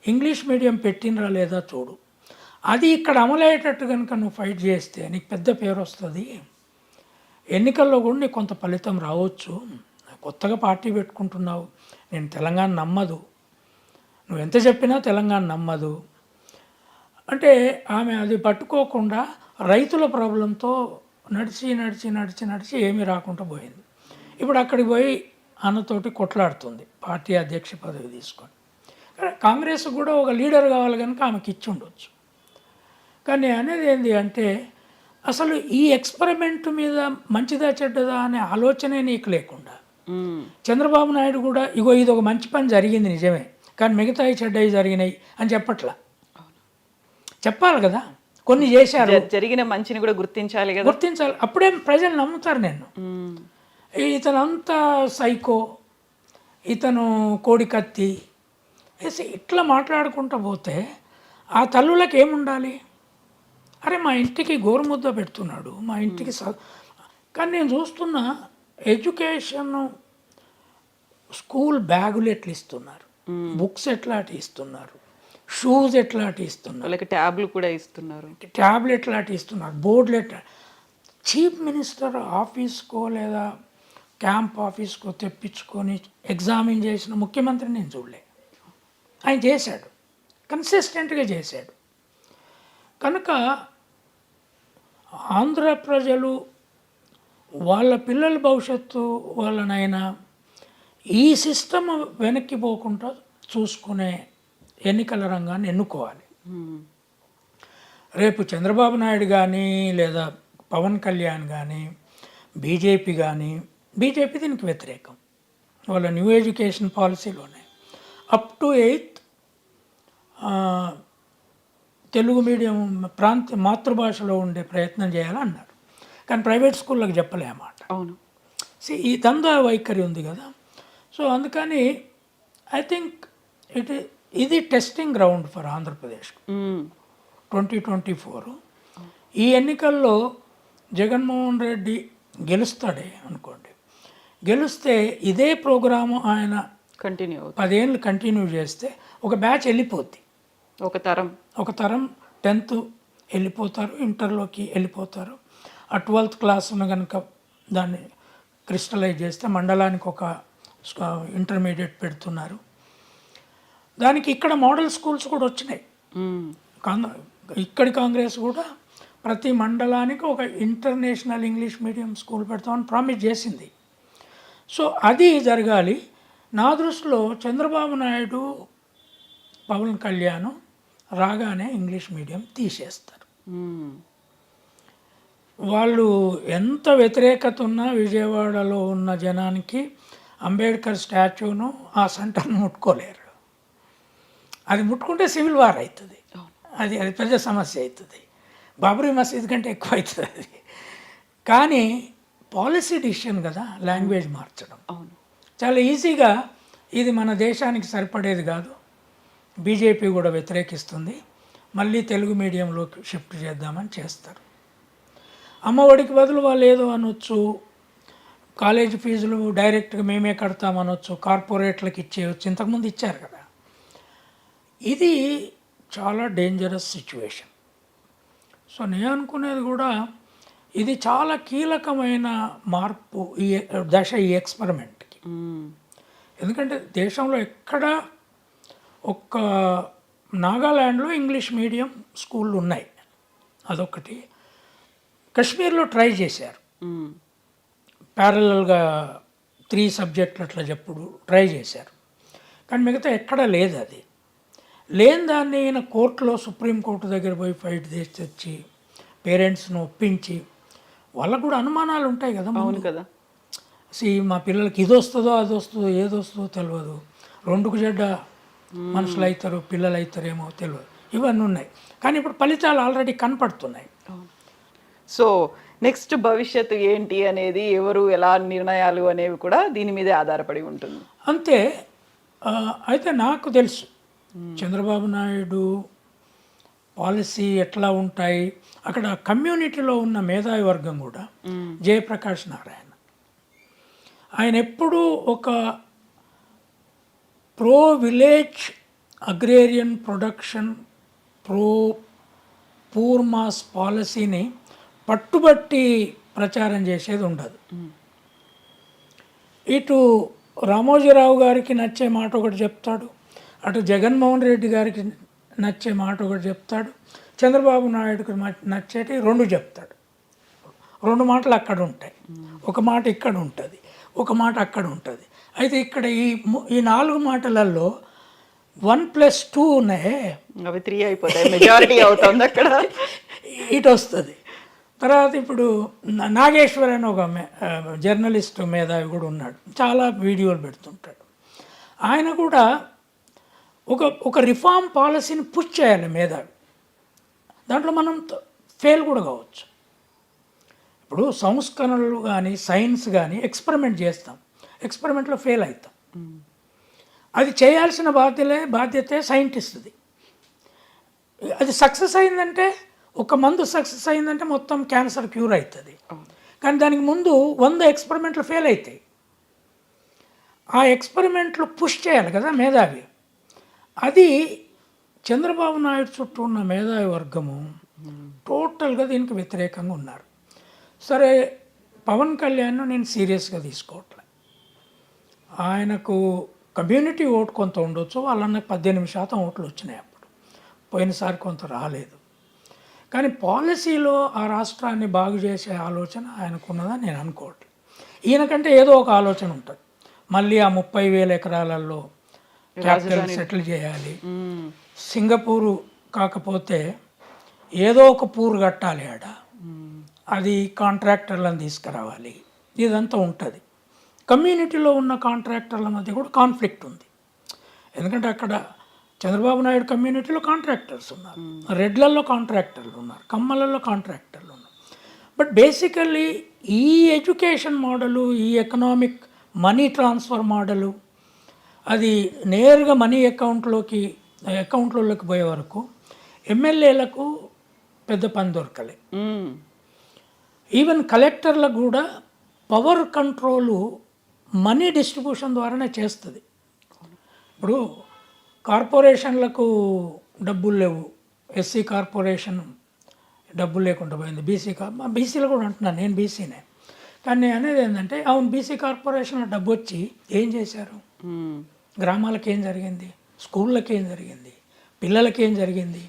ఇంగ్లీష్ మీడియం పెట్టినరా లేదా చూడు, అది ఇక్కడ అమలయ్యేటట్టు కనుక నువ్వు ఫైట్ చేస్తే నీకు పెద్ద పేరు వస్తుంది, ఎన్నికల్లో కూడా నీకు కొంత ఫలితం రావచ్చు. కొత్తగా పార్టీ పెట్టుకుంటున్నావు, నేను తెలంగాణ నమ్మదు, నువ్వు ఎంత చెప్పినా తెలంగాణ నమ్మదు అంటే ఆమె అది పట్టుకోకుండా రైతుల ప్రాబ్లంతో నడిచి ఏమీ రాకుండా పోయింది. ఇప్పుడు అక్కడికి పోయి అన్నతోటి కొట్లాడుతుంది పార్టీ అధ్యక్ష పదవి తీసుకొని. కాంగ్రెస్ కూడా ఒక లీడర్ కావాలి కనుక ఆమెకి ఇచ్చి ఉండొచ్చు. కానీ అనేది ఏంటి అంటే, అసలు ఈ ఎక్స్పెరిమెంట్ మీద మంచిదా చెడ్డదా అనే ఆలోచనే నీకు లేకుండా చంద్రబాబు నాయుడు కూడా ఇగో ఇది ఒక మంచి పని జరిగింది నిజమే, కానీ మిగతాయి చెడ్డవి జరిగినాయి అని చెప్పాలి కదా. కొన్ని చేశారు, జరిగిన మంచిని కూడా గుర్తించాలి, అప్పుడే ప్రజలు నమ్ముతారు. నేను ఇతనంతా సైకో, ఇతను కోడికత్తి ఇట్లా మాట్లాడుకుంటూ పోతే ఆ తల్లులకు ఏముండాలి? అరే మా ఇంటికి గోరుముద్ద పెడుతున్నాడు, మా ఇంటికి కానీ నేను చూస్తున్న ఎడ్యుకేషన్, స్కూల్ బ్యాగులు ఎట్లా ఇస్తున్నారు, బుక్స్ ఎట్లా ఇస్తున్నారు, షూస్ ఎట్లా ఇస్తున్నారు, వాళ్ళకి ట్యాబ్లు కూడా ఇస్తున్నారు, ట్యాబ్లు ఎట్లా ఇస్తున్నారు, బోర్డులు ఎట్లా. చీఫ్ మినిస్టర్ ఆఫీస్కో లేదా క్యాంప్ ఆఫీస్కో తెప్పించుకొని ఎగ్జామిన్ చేసిన ముఖ్యమంత్రి నేను చూడలే. ఆయన చేశాడు, కన్సిస్టెంట్గా చేశాడు. కనుక ఆంధ్ర ప్రజలు వాళ్ళ పిల్లల భవిష్యత్తు వాళ్ళనైనా ఈ సిస్టమ్ వెనక్కి పోకుండా చూసుకునే ఎన్నికల రంగాన్ని ఎన్నుకోవాలి. రేపు చంద్రబాబు నాయుడు కానీ లేదా పవన్ కళ్యాణ్ కానీ బీజేపీ దీనికి వ్యతిరేకం. వాళ్ళ న్యూ ఎడ్యుకేషన్ పాలసీలోనే up to 8th Telugu medium మాతృభాషలో ఉండే ప్రయత్నం చేయాలన్నారు, కానీ ప్రైవేట్ స్కూళ్ళకి చెప్పలే అన్నమాట. అవును, ఈ దందా వైఖరి ఉంది కదా. సో అందుకని ఐ థింక్ ఇది టెస్టింగ్ గ్రౌండ్ ఫర్ ఆంధ్రప్రదేశ్ 2024. ఈ ఎన్నికల్లో జగన్మోహన్ రెడ్డి గెలుస్తాడే అనుకోండి, గెలిస్తే ఇదే ప్రోగ్రాము ఆయన 10 ఏళ్ళు కంటిన్యూ చేస్తే ఒక బ్యాచ్ వెళ్ళిపోద్ది, ఒక తరం 10th వెళ్ళిపోతారు, ఇంటర్లోకి వెళ్ళిపోతారు. ఆ 12th క్లాస్ను కనుక దాన్ని క్రిస్టలైజ్ చేస్తే మండలానికి ఒక ఇంటర్మీడియట్ పెడుతున్నారు. దానికి ఇక్కడ మోడల్ స్కూల్స్ కూడా వచ్చినాయి. ఇక్కడి కాంగ్రెస్ కూడా ప్రతి మండలానికి ఒక ఇంటర్నేషనల్ ఇంగ్లీష్ మీడియం స్కూల్ పెడతామని ప్రామిస్ చేసింది. సో అది జరగాలి. నా దృష్టిలో చంద్రబాబు నాయుడు, పవన్ కళ్యాణ్ రాగానే ఇంగ్లీష్ మీడియం తీసేస్తారు. వాళ్ళు ఎంత వ్యతిరేకత ఉన్నా విజయవాడలో ఉన్న జనానికి అంబేద్కర్ స్టాచ్యూను ఆ సెంటర్ను ముట్టుకోలేరు. అది ముట్టుకుంటే సివిల్ వార్ అవుతుంది, అది పెద్ద సమస్య అవుతుంది, బాబరీ మసీద్ కంటే ఎక్కువ అవుతుంది అది. కానీ పాలసీ డిసిషన్ కదా, లాంగ్వేజ్ మార్చడం చాలా ఈజీగా. ఇది మన దేశానికి సరిపడేది కాదు, బీజేపీ కూడా వ్యతిరేకిస్తుంది, మళ్ళీ తెలుగు మీడియంలోకి షిఫ్ట్ చేద్దామని చేస్తారు. అమ్మఒడికి బదులు వాళ్ళు ఏదో అనొచ్చు, కాలేజీ ఫీజులు డైరెక్ట్గా మేమే కడతామనొచ్చు, కార్పొరేట్లకు ఇచ్చేయచ్చు, ఇంతకుముందు ఇచ్చారు కదా. ఇది చాలా డేంజరస్ సిచ్యువేషన్. సో నేను అనుకునేది కూడా ఇది చాలా కీలకమైన మార్పు ఈ దశ, ఈ ఎక్స్పెరిమెంట్కి. ఎందుకంటే దేశంలో ఎక్కడ ఒక్క నాగాల్యాండ్లో ఇంగ్లీష్ మీడియం స్కూళ్ళు ఉన్నాయి, అదొకటి. కశ్మీర్లో ట్రై చేశారు, ప్యారలల్గా 3 సబ్జెక్టులు అట్లా చెప్పుడు ట్రై చేశారు, కానీ మిగతా ఎక్కడా లేదు. అది లేని దాన్ని ఈయన కోర్టులో సుప్రీంకోర్టు దగ్గర పోయి ఫైట్ చేసి తెచ్చి పేరెంట్స్ను ఒప్పించి, వాళ్ళకు కూడా అనుమానాలు ఉంటాయి కదా. అవును కదా. మా పిల్లలకి ఇది వస్తుందో అది వస్తుందో ఏది వస్తుందో తెలియదు, 2కు చెడ్డ మనుషులు అవుతారు పిల్లలు అవుతారేమో తెలియదు, ఇవన్నీ ఉన్నాయి. కానీ ఇప్పుడు ఫలితాలు ఆల్రెడీ కనపడుతున్నాయి. సో నెక్స్ట్ భవిష్యత్తు ఏంటి అనేది, ఎవరు ఎలా నిర్ణయాలు అనేవి కూడా దీని మీదే ఆధారపడి ఉంటుంది. అంతే. అయితే నాకు తెలుసు చంద్రబాబు నాయుడు పాలసీ ఎట్లా ఉంటాయి, అక్కడ కమ్యూనిటీలో ఉన్న మేధావి వర్గం కూడా, జయప్రకాష్ నారాయణ ఆయన ఎప్పుడూ ఒక pro village agrarian production, pro poor mass పాలసీని పట్టుబట్టి ప్రచారం చేసేది ఉండదు. ఇటు రామోజీరావు గారికి నచ్చే మాట ఒకటి చెప్తాడు, అటు జగన్మోహన్ రెడ్డి గారికి నచ్చే మాట ఒకటి చెప్తాడు, చంద్రబాబు నాయుడుకి నచ్చేటి 2 చెప్తాడు. 2 మాటలు అక్కడ ఉంటాయి, ఒక మాట ఇక్కడ ఉంటుంది, ఒక మాట అక్కడ ఉంటుంది. అయితే ఇక్కడ ఈ 4 మాటలలో 1+2 ఉన్నాయి, అవి 3 అయిపోతాయి, మెజారిటీ అవుతుంది అక్కడ. ఇటు వస్తుంది. తర్వాత ఇప్పుడు నాగేశ్వర్ అని ఒక జర్నలిస్ట్ మేధావి కూడా ఉన్నాడు, చాలా వీడియోలు పెడుతుంటాడు. ఆయన కూడా ఒక రిఫార్మ్ పాలసీని పుష్ చేయాలి మేధావి, దాంట్లో మనం ఫెయిల్ కూడా కావచ్చు. ఇప్పుడు సంస్కరణలు కానీ సైన్స్ కానీ ఎక్స్పెరిమెంట్ చేస్తాం, ఎక్స్పెరిమెంట్లో ఫెయిల్ అవుతాం, అది చేయాల్సిన బాధ్యతే సైంటిస్ట్ది. అది సక్సెస్ అయిందంటే, ఒక మందు సక్సెస్ అయిందంటే మొత్తం క్యాన్సర్ క్యూర్ అవుతుంది. కానీ దానికి ముందు 100 ఎక్స్పెరిమెంట్లు ఫెయిల్ అవుతాయి. ఆ ఎక్స్పెరిమెంట్లు పుష్ చేయాలి కదా మేధావి. అది చంద్రబాబు నాయుడు చుట్టూ ఉన్న మేధావి వర్గము టోటల్గా దీనికి వ్యతిరేకంగా ఉన్నారు. సరే, పవన్ కళ్యాణ్ నేను సీరియస్గా తీసుకోవట్లే. ఆయనకు కమ్యూనిటీ ఓటు కొంత ఉండొచ్చు, వాళ్ళన్న 18% ఓట్లు వచ్చినాయి అప్పుడు, పోయినసారి కొంత రాలేదు. కానీ పాలసీలో ఆ రాష్ట్రాన్ని బాగు చేసే ఆలోచన ఆయనకున్నదని నేను అనుకోవట్లేదు. ఈయనకంటే ఏదో ఒక ఆలోచన ఉంటుంది, మళ్ళీ ఆ 30,000 ఎకరాలలో క్యాపిటల్ సెటిల్ చేయాలి, సింగపూరు కాకపోతే ఏదో ఒక పూరు కట్టాలి ఆడ, అది కాంట్రాక్టర్లను తీసుకురావాలి, ఇదంతా ఉంటుంది. కమ్యూనిటీలో ఉన్న కాంట్రాక్టర్ల మధ్య కూడా కాన్ఫ్లిక్ట్ ఉంది. ఎందుకంటే అక్కడ చంద్రబాబు నాయుడు కమ్యూనిటీలో కాంట్రాక్టర్స్ ఉన్నారు, రెడ్లలో కాంట్రాక్టర్లు ఉన్నారు, కమ్మలలో కాంట్రాక్టర్లు ఉన్నారు. బట్ బేసికల్లీ ఈ ఎడ్యుకేషన్ మోడలు, ఈ ఎకనామిక్ మనీ ట్రాన్స్ఫర్ మోడలు, అది నేరుగా మనీ అకౌంట్లలోకి పోయే వరకు ఎమ్మెల్యేలకు పెద్ద పని దొరకలే. ఈవెన్ కలెక్టర్లకు కూడా పవర్ కంట్రోలు మనీ డిస్ట్రిబ్యూషన్ ద్వారానే చేస్తుంది. ఇప్పుడు కార్పొరేషన్లకు డబ్బులు లేవు, ఎస్సీ కార్పొరేషన్ డబ్బులు లేకుండా పోయింది, బీసీలో కూడా అంటున్నాను, నేను బీసీనే. కానీ నేను అనేది ఏంటంటే, అవును బీసీ కార్పొరేషన్లో డబ్బు వచ్చి ఏం చేశారు, గ్రామాలకు ఏం జరిగింది, స్కూళ్ళకి ఏం జరిగింది, పిల్లలకి ఏం జరిగింది.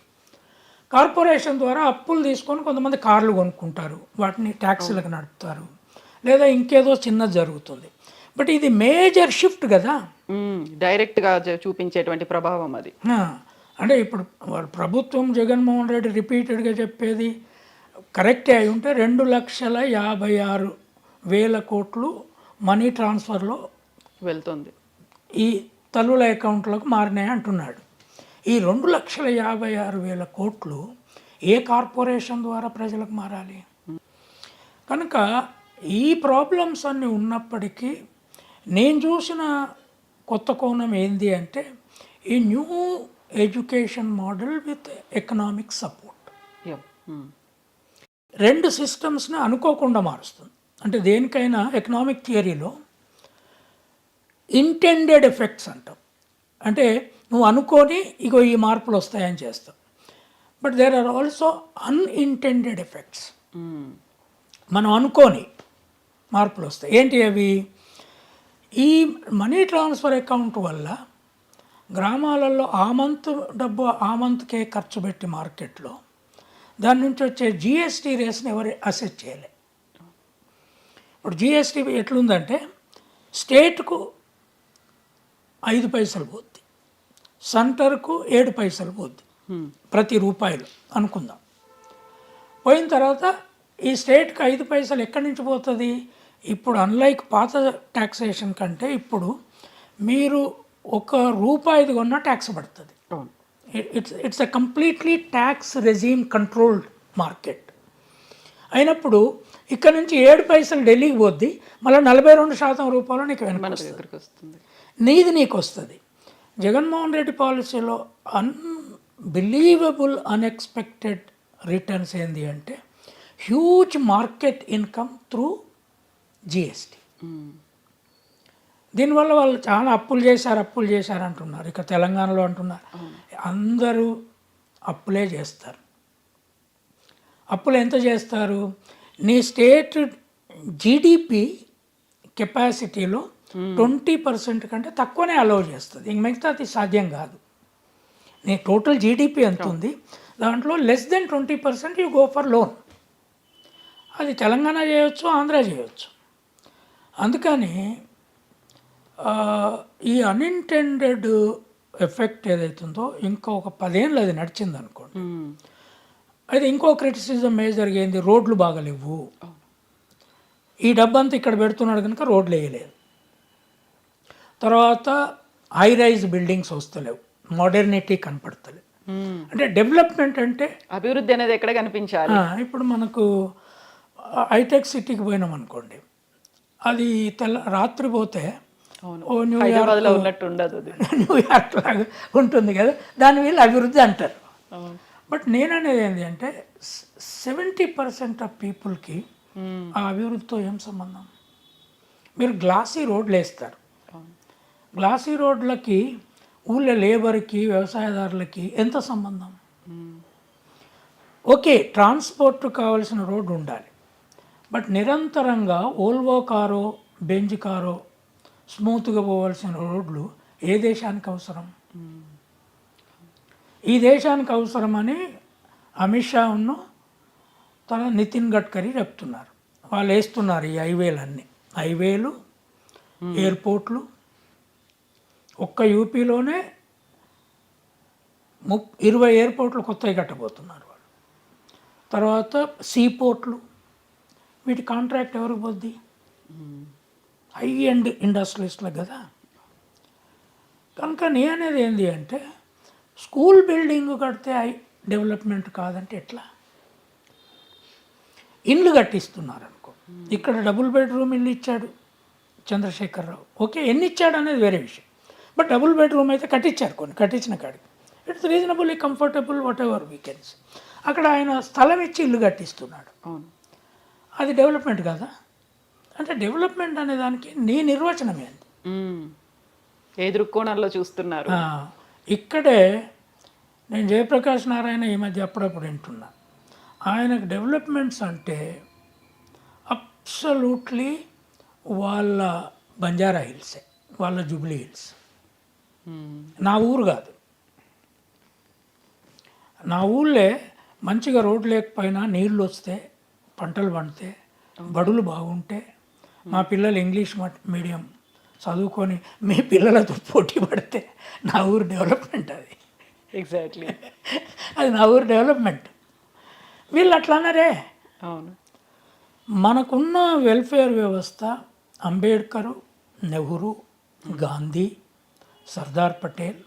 కార్పొరేషన్ ద్వారా అప్పులు తీసుకొని కొంతమంది కార్లు కొనుక్కుంటారు, వాటిని ట్యాక్సీలకు నడుపుతారు, లేదా ఇంకేదో చిన్నది జరుగుతుంది. బట్ ఇది మేజర్ షిఫ్ట్ కదా, డైరెక్ట్గా చూపించేటువంటి ప్రభావం అది. అంటే ఇప్పుడు ప్రభుత్వం జగన్మోహన్ రెడ్డి రిపీటెడ్గా చెప్పేది కరెక్టే అయి ఉంటే 2,56,000 కోట్లు మనీ ట్రాన్స్ఫర్లో వెళ్తుంది, ఈ తల్లుల అకౌంట్లకు మారినాయి అంటున్నాడు. ఈ 2,56,000 కోట్లు ఏ కార్పొరేషన్ ద్వారా ప్రజలకు మారాలి? కనుక ఈ ప్రాబ్లమ్స్ అన్నీ ఉన్నప్పటికీ నేను చూసిన కొత్త కోణం ఏంది అంటే, ఈ new education model with economic support 2 సిస్టమ్స్ని అనుకోకుండా మారుస్తుంది. అంటే దేనికైనా ఎకనామిక్ థియరీలో ఇంటెండెడ్ ఎఫెక్ట్స్ అంటాం, అంటే నువ్వు అనుకొని ఇగో ఈ మార్పులు వస్తాయని చేస్తావు. But there are also unintended effects, మనం అనుకోని మార్పులు వస్తాయి. ఏంటి అవి? ఈ మనీ ట్రాన్స్ఫర్ అకౌంట్ వల్ల గ్రామాలలో ఆ మంత్ డబ్బు ఆ మంత్కే ఖర్చు పెట్టి మార్కెట్లో దాని నుంచి వచ్చే జిఎస్టీ రేస్ని ఎవరు అసెస్ చేయలే. ఇప్పుడు జిఎస్టీ ఎట్లుందంటే స్టేట్కు 5 పైసలు పోద్ది, సెంటర్కు 7 పైసలు పోద్ది ప్రతి రూపాయలు అనుకుందాం. పోయిన తర్వాత ఈ స్టేట్కి 5 పైసలు ఎక్కడి నుంచి పోతుంది? ఇప్పుడు అన్లైక్ పాత ట్యాక్సేషన్ కంటే ఇప్పుడు మీరు ₹1 కొన్నా ట్యాక్స్ పడుతుంది. It's a completely tax regime controlled market అయినప్పుడు ఇక్కడ నుంచి 7 పైసలు ఢిల్లీకి పోద్ది, మళ్ళీ 42% రూపాయలు నీకు వెనక్కి వస్తుంది, నీది నీకు వస్తుంది. జగన్మోహన్ రెడ్డి పాలసీలో అన్బిలీవబుల్ అన్ఎక్స్పెక్టెడ్ రిటర్న్స్ ఏంది అంటే huge market income through GST. దీనివల్ల వాళ్ళు చాలా అప్పులు చేశారు అంటున్నారు. ఇక తెలంగాణలో అంటున్నారు అందరూ అప్పులే చేస్తారు. అప్పులు ఎంత చేస్తారు? నీ స్టేట్ జీడిపి కెపాసిటీలో 20% కంటే తక్కువనే అలౌ చేస్తుంది. ఇంక మిగతా అది సాధ్యం కాదు. నీ టోటల్ జీడిపి ఎంత ఉంది దాంట్లో less than 20% you go for loan. అది తెలంగాణ చేయొచ్చు, ఆంధ్ర చేయొచ్చు. అందుకని ఈ అన్ఇంటెండెడ్ ఎఫెక్ట్ ఏదైతుందో ఇంకా ఒక 10 ఏళ్ళు అది నడిచింది అనుకోండి. అయితే ఇంకో క్రిటిసిజం జరిగింది, రోడ్లు బాగలేవు. ఈ డబ్బంతా ఇక్కడ పెడుతున్నాడు కనుక రోడ్లు వేయలేదు. తర్వాత హై రైజ్ బిల్డింగ్స్ వస్తలేవు, మోడర్నిటీ కనపడతలేదు. అంటే డెవలప్మెంట్ అంటే అభివృద్ధి అనేది ఎక్కడ కనిపించాలి? ఇప్పుడు మనకు హైటెక్ సిటీకి పోయినాం అనుకోండి, అది రాత్రి పోతే న్యూయార్క్ లాగా ఉంటుంది కదా, దాని వీళ్ళు అభివృద్ధి అంటారు. బట్ నేననేది ఏంటి అంటే 70% ఆఫ్ పీపుల్కి ఆ అభివృద్ధితో ఏం సంబంధం? మీరు గ్లాసీ రోడ్లు వేస్తారు, గ్లాసీ రోడ్లకి ఊళ్ళో లేబర్కి వ్యవసాయదారులకి ఎంత సంబంధం? ఓకే, ట్రాన్స్పోర్ట్ కావాల్సిన రోడ్డు ఉండాలి, బట్ నిరంతరంగా ఓల్వో కారో బెంజ్ కారో స్మూత్గా పోవాల్సిన రోడ్లు ఏ దేశానికి అవసరం? ఈ దేశానికి అవసరమని అమిత్ షా ఉన్ను తర్వాత నితిన్ గడ్కరీ చెప్తున్నారు. వాళ్ళు వేస్తున్నారు ఈ హైవేలు ఎయిర్పోర్ట్లు. ఒక్క యూపీలోనే 20 ఎయిర్పోర్ట్లు కొత్తవి కట్టబోతున్నారు వాళ్ళు. తర్వాత సీపోర్ట్లు, వీటి కాంట్రాక్ట్ ఎవరికి పోద్ది? హై ఎండ్ ఇండస్ట్రియలిస్ట్లకు కదా. కనుక నేనేది ఏంటి అంటే స్కూల్ బిల్డింగ్ కడితే డెవలప్మెంట్ కాదంటే ఎట్లా? ఇండ్లు కట్టిస్తున్నారు అనుకో, ఇక్కడ డబుల్ బెడ్రూమ్ ఇల్లు ఇచ్చాడు చంద్రశేఖరరావు, ఓకే, ఎన్ని ఇచ్చాడు అనేది వేరే విషయం. బట్ డబుల్ బెడ్రూమ్ అయితే కట్టించారు, కట్టించిన కాడికి it's reasonably comfortable what ever weekends. అక్కడ ఆయన స్థలం ఇచ్చి ఇల్లు కట్టిస్తున్నాడు, అది డెవలప్మెంట్ కాదా? అంటే డెవలప్మెంట్ అనే దానికి నీ నిర్వచనం ఏంటి? ఏ దృక్కోణంలో చూస్తున్నారు? ఇక్కడే నేను జయప్రకాష్ నారాయణ ఈ మధ్య అప్పుడప్పుడు వింటున్నా, ఆయనకు డెవలప్మెంట్స్ అంటే అబ్సల్యూట్లీ వాళ్ళ బంజారా హిల్సే, వాళ్ళ జూబ్లీ హిల్స్. నా ఊరు కాదు, నా ఊళ్ళే మంచిగా రోడ్లు లేకపోయినా నీళ్ళు వస్తే, పంటలు పండితే, బడులు బాగుంటే, మా పిల్లలు ఇంగ్లీష్ మీడియం చదువుకొని మీ పిల్లలతో పోటీ పడితే నా ఊరు డెవలప్మెంట్. అది ఎగ్జాక్ట్లీ అది నా ఊరు డెవలప్మెంట్. వీళ్ళు అట్లా అన్నారే. అవును, మనకున్న వెల్ఫేర్ వ్యవస్థ అంబేద్కరు, నెహ్రూ, గాంధీ, సర్దార్ పటేల్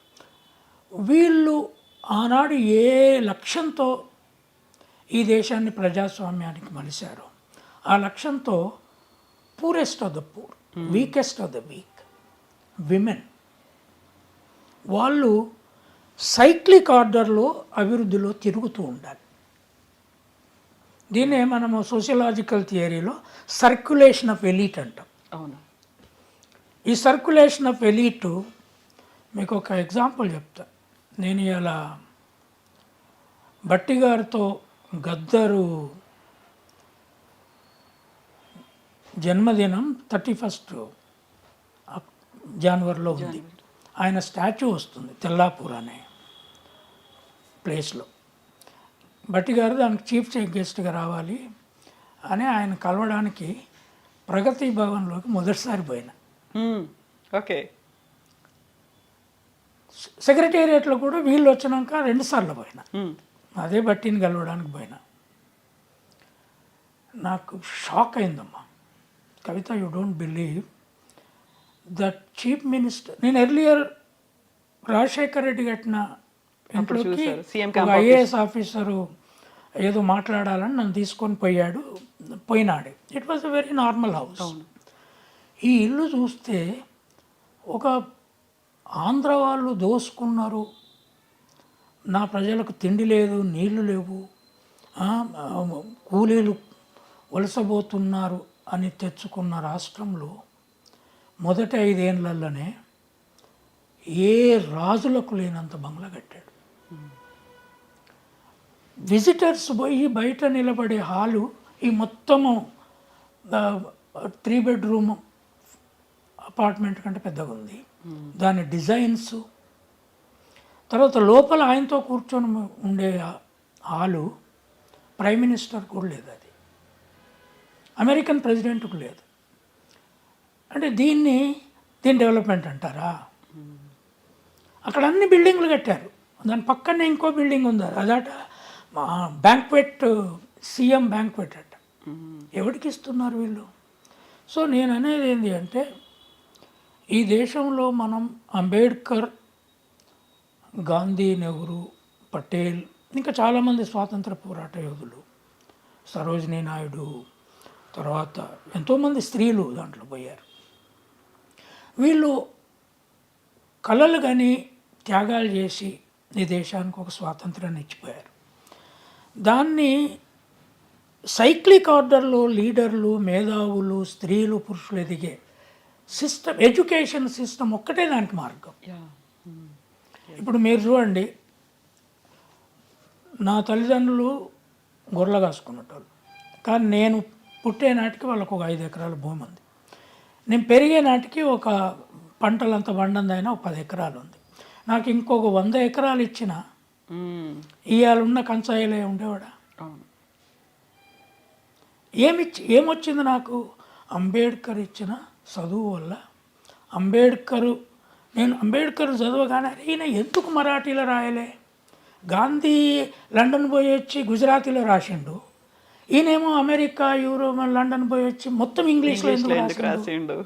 వీళ్ళు ఆనాడు ఏ లక్ష్యంతో ఈ దేశాన్ని ప్రజాస్వామ్యానికి మలిచారో ఆ లక్ష్యంతో poorest of the poor, weakest of the week, women, వాళ్ళు సైక్లిక్ ఆర్డర్లో అభివృద్ధిలో తిరుగుతూ ఉండాలి. దీన్నే మనము సోషియలాజికల్ థియరీలో సర్క్యులేషన్ ఆఫ్ ఎలీట్ అంటాం. అవును, ఈ సర్క్యులేషన్ ఆఫ్ ఎలీటు మీకు ఒక ఎగ్జాంపుల్ చెప్తా. నేను ఇలా భట్టి గారితో గద్దరు జన్మదినం 31 జనవరిలో ఉంది. ఆయన స్టాచ్యూ వస్తుంది తెల్లాపూర్ అనే ప్లేస్లో. భట్టి గారు దానికి చీఫ్ గెస్ట్గా రావాలి అని ఆయన కలవడానికి ప్రగతి భవన్లోకి మొదటిసారి పోయిన. ఓకే. సెక్రటేరియట్లో కూడా వీళ్ళు వచ్చినాక 2 సార్లు పోయినా, అదే భట్టిని కలవడానికి పోయినా. నాకు షాక్ అయిందమ్మా. Kavitha, you don't believe that chief minister, నేను ఎర్లియర్ రాజశేఖర్ రెడ్డి కట్టిన ఇంట్లోకి ఒక ఐఏఎస్ ఆఫీసరు ఏదో మాట్లాడాలని నన్ను తీసుకొని పోయినాడు. It was a very normal house. ఈ ఇల్లు చూస్తే ఒక ఆంధ్ర వాళ్ళు దోసుకున్నారు, నా ప్రజలకు తిండి లేదు, నీళ్లు లేవు, కూలీలు వలసపోతున్నారు అని తెచ్చుకున్న రాష్ట్రంలో మొదటి 5 ఏళ్లలోనే ఏ రాజులకు లేనంత బంగ్లా కట్టాడు. విజిటర్స్ పోయి బయట నిలబడే హాలు ఈ మొత్తము 3 బెడ్రూమ్ అపార్ట్మెంట్ కంటే పెద్దగా ఉంది. దాని డిజైన్స్, తర్వాత లోపల ఆయనతో కూర్చొని ఉండే హాలు ప్రైమ్ మినిస్టర్ కూడా లేదు, అది అమెరికన్ ప్రెసిడెంట్కు లేదు. అంటే దీని డెవలప్మెంట్ అంటారా? అక్కడ అన్ని బిల్డింగ్లు కట్టారు, దాని పక్కనే ఇంకో బిల్డింగ్ ఉంది, అదట బ్యాంక్వెట్, సీఎం బ్యాంక్వెట్ అట. ఎవరికి ఇస్తున్నారు వీళ్ళు? సో నేను అనేది ఏంటి అంటే, ఈ దేశంలో మనం అంబేద్కర్, గాంధీ, నెహ్రూ, పటేల్, ఇంకా చాలామంది స్వాతంత్ర పోరాట యోధులు, సరోజినీ నాయుడు, తర్వాత ఎంతోమంది స్త్రీలు దాంట్లో పోయారు. వీళ్ళు కళలు కానీ త్యాగాలు చేసి ఈ దేశానికి ఒక స్వాతంత్రాన్ని ఇచ్చిపోయారు. దాన్ని సైక్లిక్ ఆర్డర్లో లీడర్లు, మేధావులు, స్త్రీలు, పురుషులు ఎదిగే సిస్టమ్, ఎడ్యుకేషన్ సిస్టమ్ ఒక్కటే దానికి మార్గం. ఇప్పుడు మీరు చూడండి, నా తల్లిదండ్రులు గొర్రెలు కాసుకున్నట్టు, కానీ నేను పుట్టే నాటికి వాళ్ళకు ఒక 5 ఎకరాల భూమి ఉంది. నేను పెరిగే నాటికి ఒక పంటలంతా పండందైనా ఒక 10 ఎకరాలు ఉంది. నాకు ఇంకొక 100 ఎకరాలు ఇచ్చిన ఇవాళున్న కంచాయిలే ఉండేవాడా? ఏమొచ్చింది నాకు? అంబేద్కర్ ఇచ్చిన చదువు వల్ల. నేను అంబేద్కర్ చదవగానే ఈయన ఎందుకు మరాఠీలో రాయలే? గాంధీ లండన్ పోయి వచ్చి గుజరాతీలో రాసిండు, ఈయనేమో అమెరికా, యూరోప్, లండన్ పోయి వచ్చి మొత్తం ఇంగ్లీష్లో ఎందుకు రాసిండు?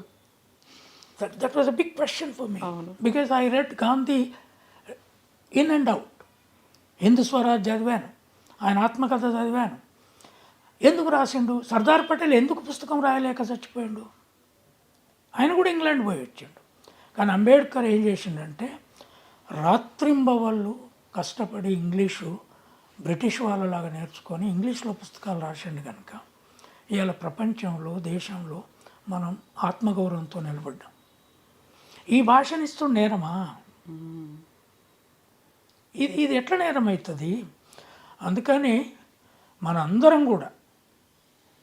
That was a big question for me, because I read Gandhi in and out. Hindu Swaraj చదివాను, ఆయన ఆత్మకథ చదివాను. ఎందుకు రాసిండు? సర్దార్ పటేల్ ఎందుకు పుస్తకం రాయలేక చచ్చిపోయిండు? ఆయన కూడా ఇంగ్లాండ్ పోయి వచ్చిండు. కానీ అంబేద్కర్ ఏం చేసిండంటే, రాత్రింబవళ్ళు కష్టపడి ఇంగ్లీషు బ్రిటిష్ వాళ్ళలాగా నేర్చుకొని ఇంగ్లీష్లో పుస్తకాలు రాసిండు కనుక ఇవాళ ప్రపంచంలో, దేశంలో మనం ఆత్మగౌరవంతో నిలబడ్డాం. ఈ భాషనిస్తూ నేరమా? ఇది ఎట్లా నేరం అవుతుంది? అందుకని మనందరం కూడా,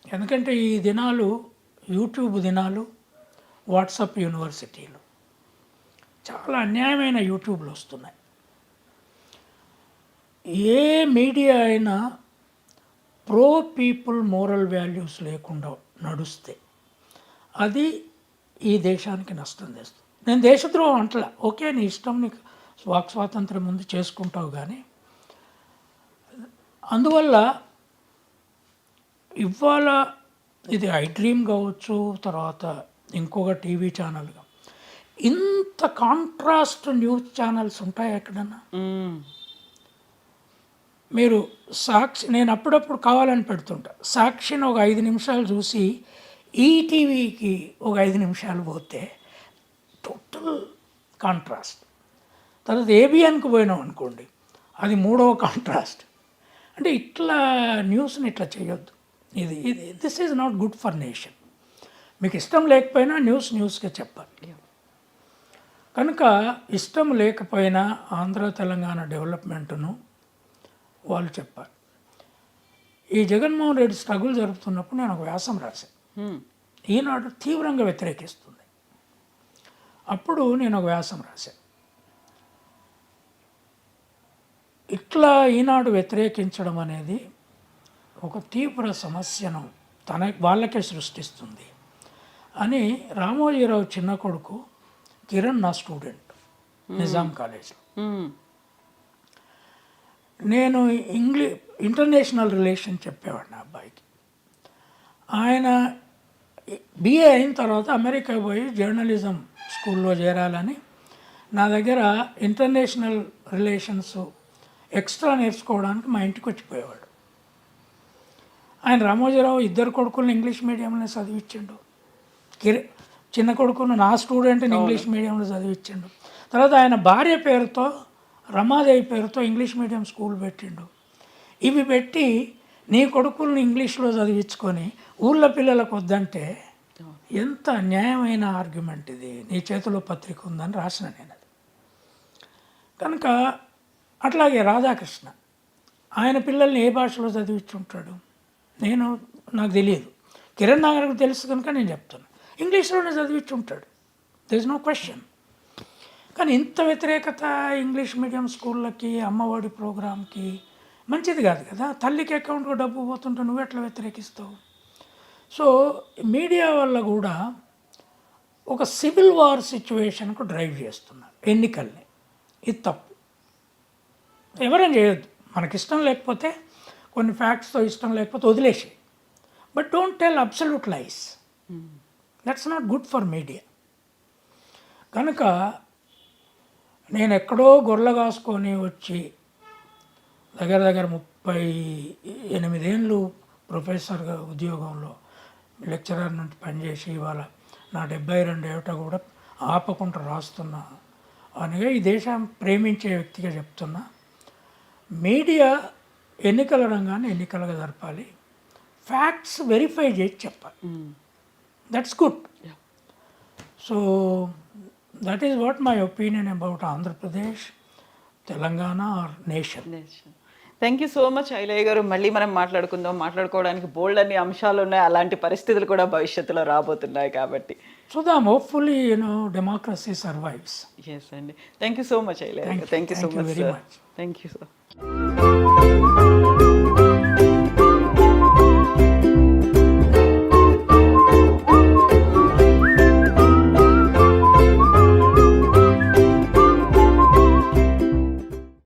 ఎందుకంటే ఈ దినాలు యూట్యూబ్ దినాలు, వాట్సాప్ యూనివర్సిటీలు, చాలా అన్యాయమైన యూట్యూబ్లు వస్తున్నాయి. ఏ మీడియా అయినా ప్రో పీపుల్ మోరల్ వాల్యూస్ లేకుండా నడుస్తే అది ఈ దేశానికి నష్టం తెస్తుంది. నేను దేశద్రోహం అంటలా, ఓకే నీ ఇష్టం, నీకు వాక్ స్వాతంత్రం ఉంది, చేసుకుంటావు. కానీ అందువల్ల ఇవాళ ఇది ఐ డ్రీమ్ కావచ్చు, తర్వాత ఇంకొక టీవీ ఛానల్గా ఇంత కాంట్రాస్ట్ న్యూస్ ఛానల్స్ ఉంటాయి ఎక్కడన్నా? మీరు సాక్షి, నేను అప్పుడప్పుడు కావాలని పెడుతుంటా, సాక్షిని ఒక 5 నిమిషాలు చూసి ఈటీవీకి ఒక 5 నిమిషాలు పోతే టోటల్ కాంట్రాస్ట్. తర్వాత ఏబిఎన్కి పోయినాం అనుకోండి, అది 3వ కాంట్రాస్ట్. అంటే ఇట్లా న్యూస్ని ఇట్లా చేయొద్దు. ఇది this is not good for nation. మీకు ఇష్టం లేకపోయినా న్యూస్గా చెప్పాలి. కనుక ఇష్టం లేకపోయినా ఆంధ్ర తెలంగాణ డెవలప్మెంట్ను వాళ్ళు చెప్పాలి. ఈ జగన్మోహన్ రెడ్డి స్ట్రగుల్ జరుపుతున్నప్పుడు నేను ఒక వ్యాసం రాశాను, ఈనాడు తీవ్రంగా వ్యతిరేకిస్తుంది. అప్పుడు నేను ఒక వ్యాసం రాశాను, ఇట్లా ఈనాడు వ్యతిరేకించడం అనేది ఒక తీవ్ర సమస్యను వాళ్ళకే సృష్టిస్తుంది అని రామోజీరావు చిన్న కొడుకు కిరణ్ నా స్టూడెంట్ నిజాం కాలేజ్లో. నేను ఇంటర్నేషనల్ రిలేషన్ చెప్పేవాడిని ఆ అబ్బాయికి. ఆయన బిఏ అయిన తర్వాత అమెరికా పోయి జర్నలిజం స్కూల్లో చేరాలని నా దగ్గర ఇంటర్నేషనల్ రిలేషన్స్ ఎక్స్ట్రా నేర్చుకోవడానికి మా ఇంటికి వచ్చిపోయేవాడు. ఆయన రామోజీరావు ఇద్దరు కొడుకులను ఇంగ్లీష్ మీడియంలో చదివించిండు. చిన్న కొడుకును నా స్టూడెంట్ని ఇంగ్లీష్ మీడియంలో చదివించిండు. తర్వాత ఆయన భార్య పేరుతో రమాదేవి పేరుతో ఇంగ్లీష్ మీడియం స్కూల్ పెట్టిండు. ఇవి పెట్టి నీ కొడుకుల్ని ఇంగ్లీష్లో చదివించుకొని ఊళ్ళో పిల్లలకు వద్దంటే ఎంత న్యాయమైన ఆర్గ్యుమెంట్ ఇది. నీ చేతిలో పత్రిక ఉందని రాసిన నేను అది. కనుక అట్లాగే రాధాకృష్ణ ఆయన పిల్లల్ని ఏ భాషలో చదివించుంటాడు నాకు తెలియదు. కిరణ్ నాగర్కి తెలుసు కనుక నేను చెప్తున్నా, ఇంగ్లీష్లోనే చదివించుంటాడు. There is no question. కానీ ఇంత వ్యతిరేకత ఇంగ్లీష్ మీడియం స్కూళ్ళకి, అమ్మఒడి ప్రోగ్రామ్కి మంచిది కాదు కదా. తల్లికి అకౌంట్కు డబ్బు పోతుంటే నువ్వు ఎట్లా వ్యతిరేకిస్తావు? సో మీడియా వల్ల కూడా ఒక సివిల్ వార్ సిచ్యువేషన్కు డ్రైవ్ చేస్తున్నారు ఎన్నికల్ని. ఇది తప్పు. ఎవరైనా చేయొద్దు. మనకిష్టం లేకపోతే కొన్ని ఫ్యాక్ట్స్తో ఇష్టం లేకపోతే వదిలేసి, but don't tell absolute lies. That's not good for media. కనుక నేను ఎక్కడో గొర్రెలు కాసుకొని వచ్చి దగ్గర 38 ఏళ్ళు ప్రొఫెసర్గా ఉద్యోగంలో లెక్చరర్ నుండి పనిచేసి ఇవాళ నా 72 ఏట కూడా ఆపకుండా రాస్తున్నా అనగా ఈ దేశం ప్రేమించే వ్యక్తిగా చెప్తున్నా. మీడియా ఎన్నికల రంగాన్ని ఎన్నికలుగా జరపాలి, ఫ్యాక్ట్స్ వెరిఫై చేసి చెప్పాలి. That's good. So that is what my opinion about Andhra Pradesh, Telangana or nation. Thank you so much Ilaiah గారు. మళ్ళీ మనం మాట్లాడుకోవడానికి బోల్డ్ అన్ని అంశాలు ఉన్నాయి. అలాంటి పరిస్థితులు కూడా భవిష్యత్తులో రాబోతున్నాయి కాబట్టి చూద్దాం. Hopefully democracy survives. ఎస్ అండి. Thank you so much Ilaiah garu. Thank you so much. Very much. Thank you sir.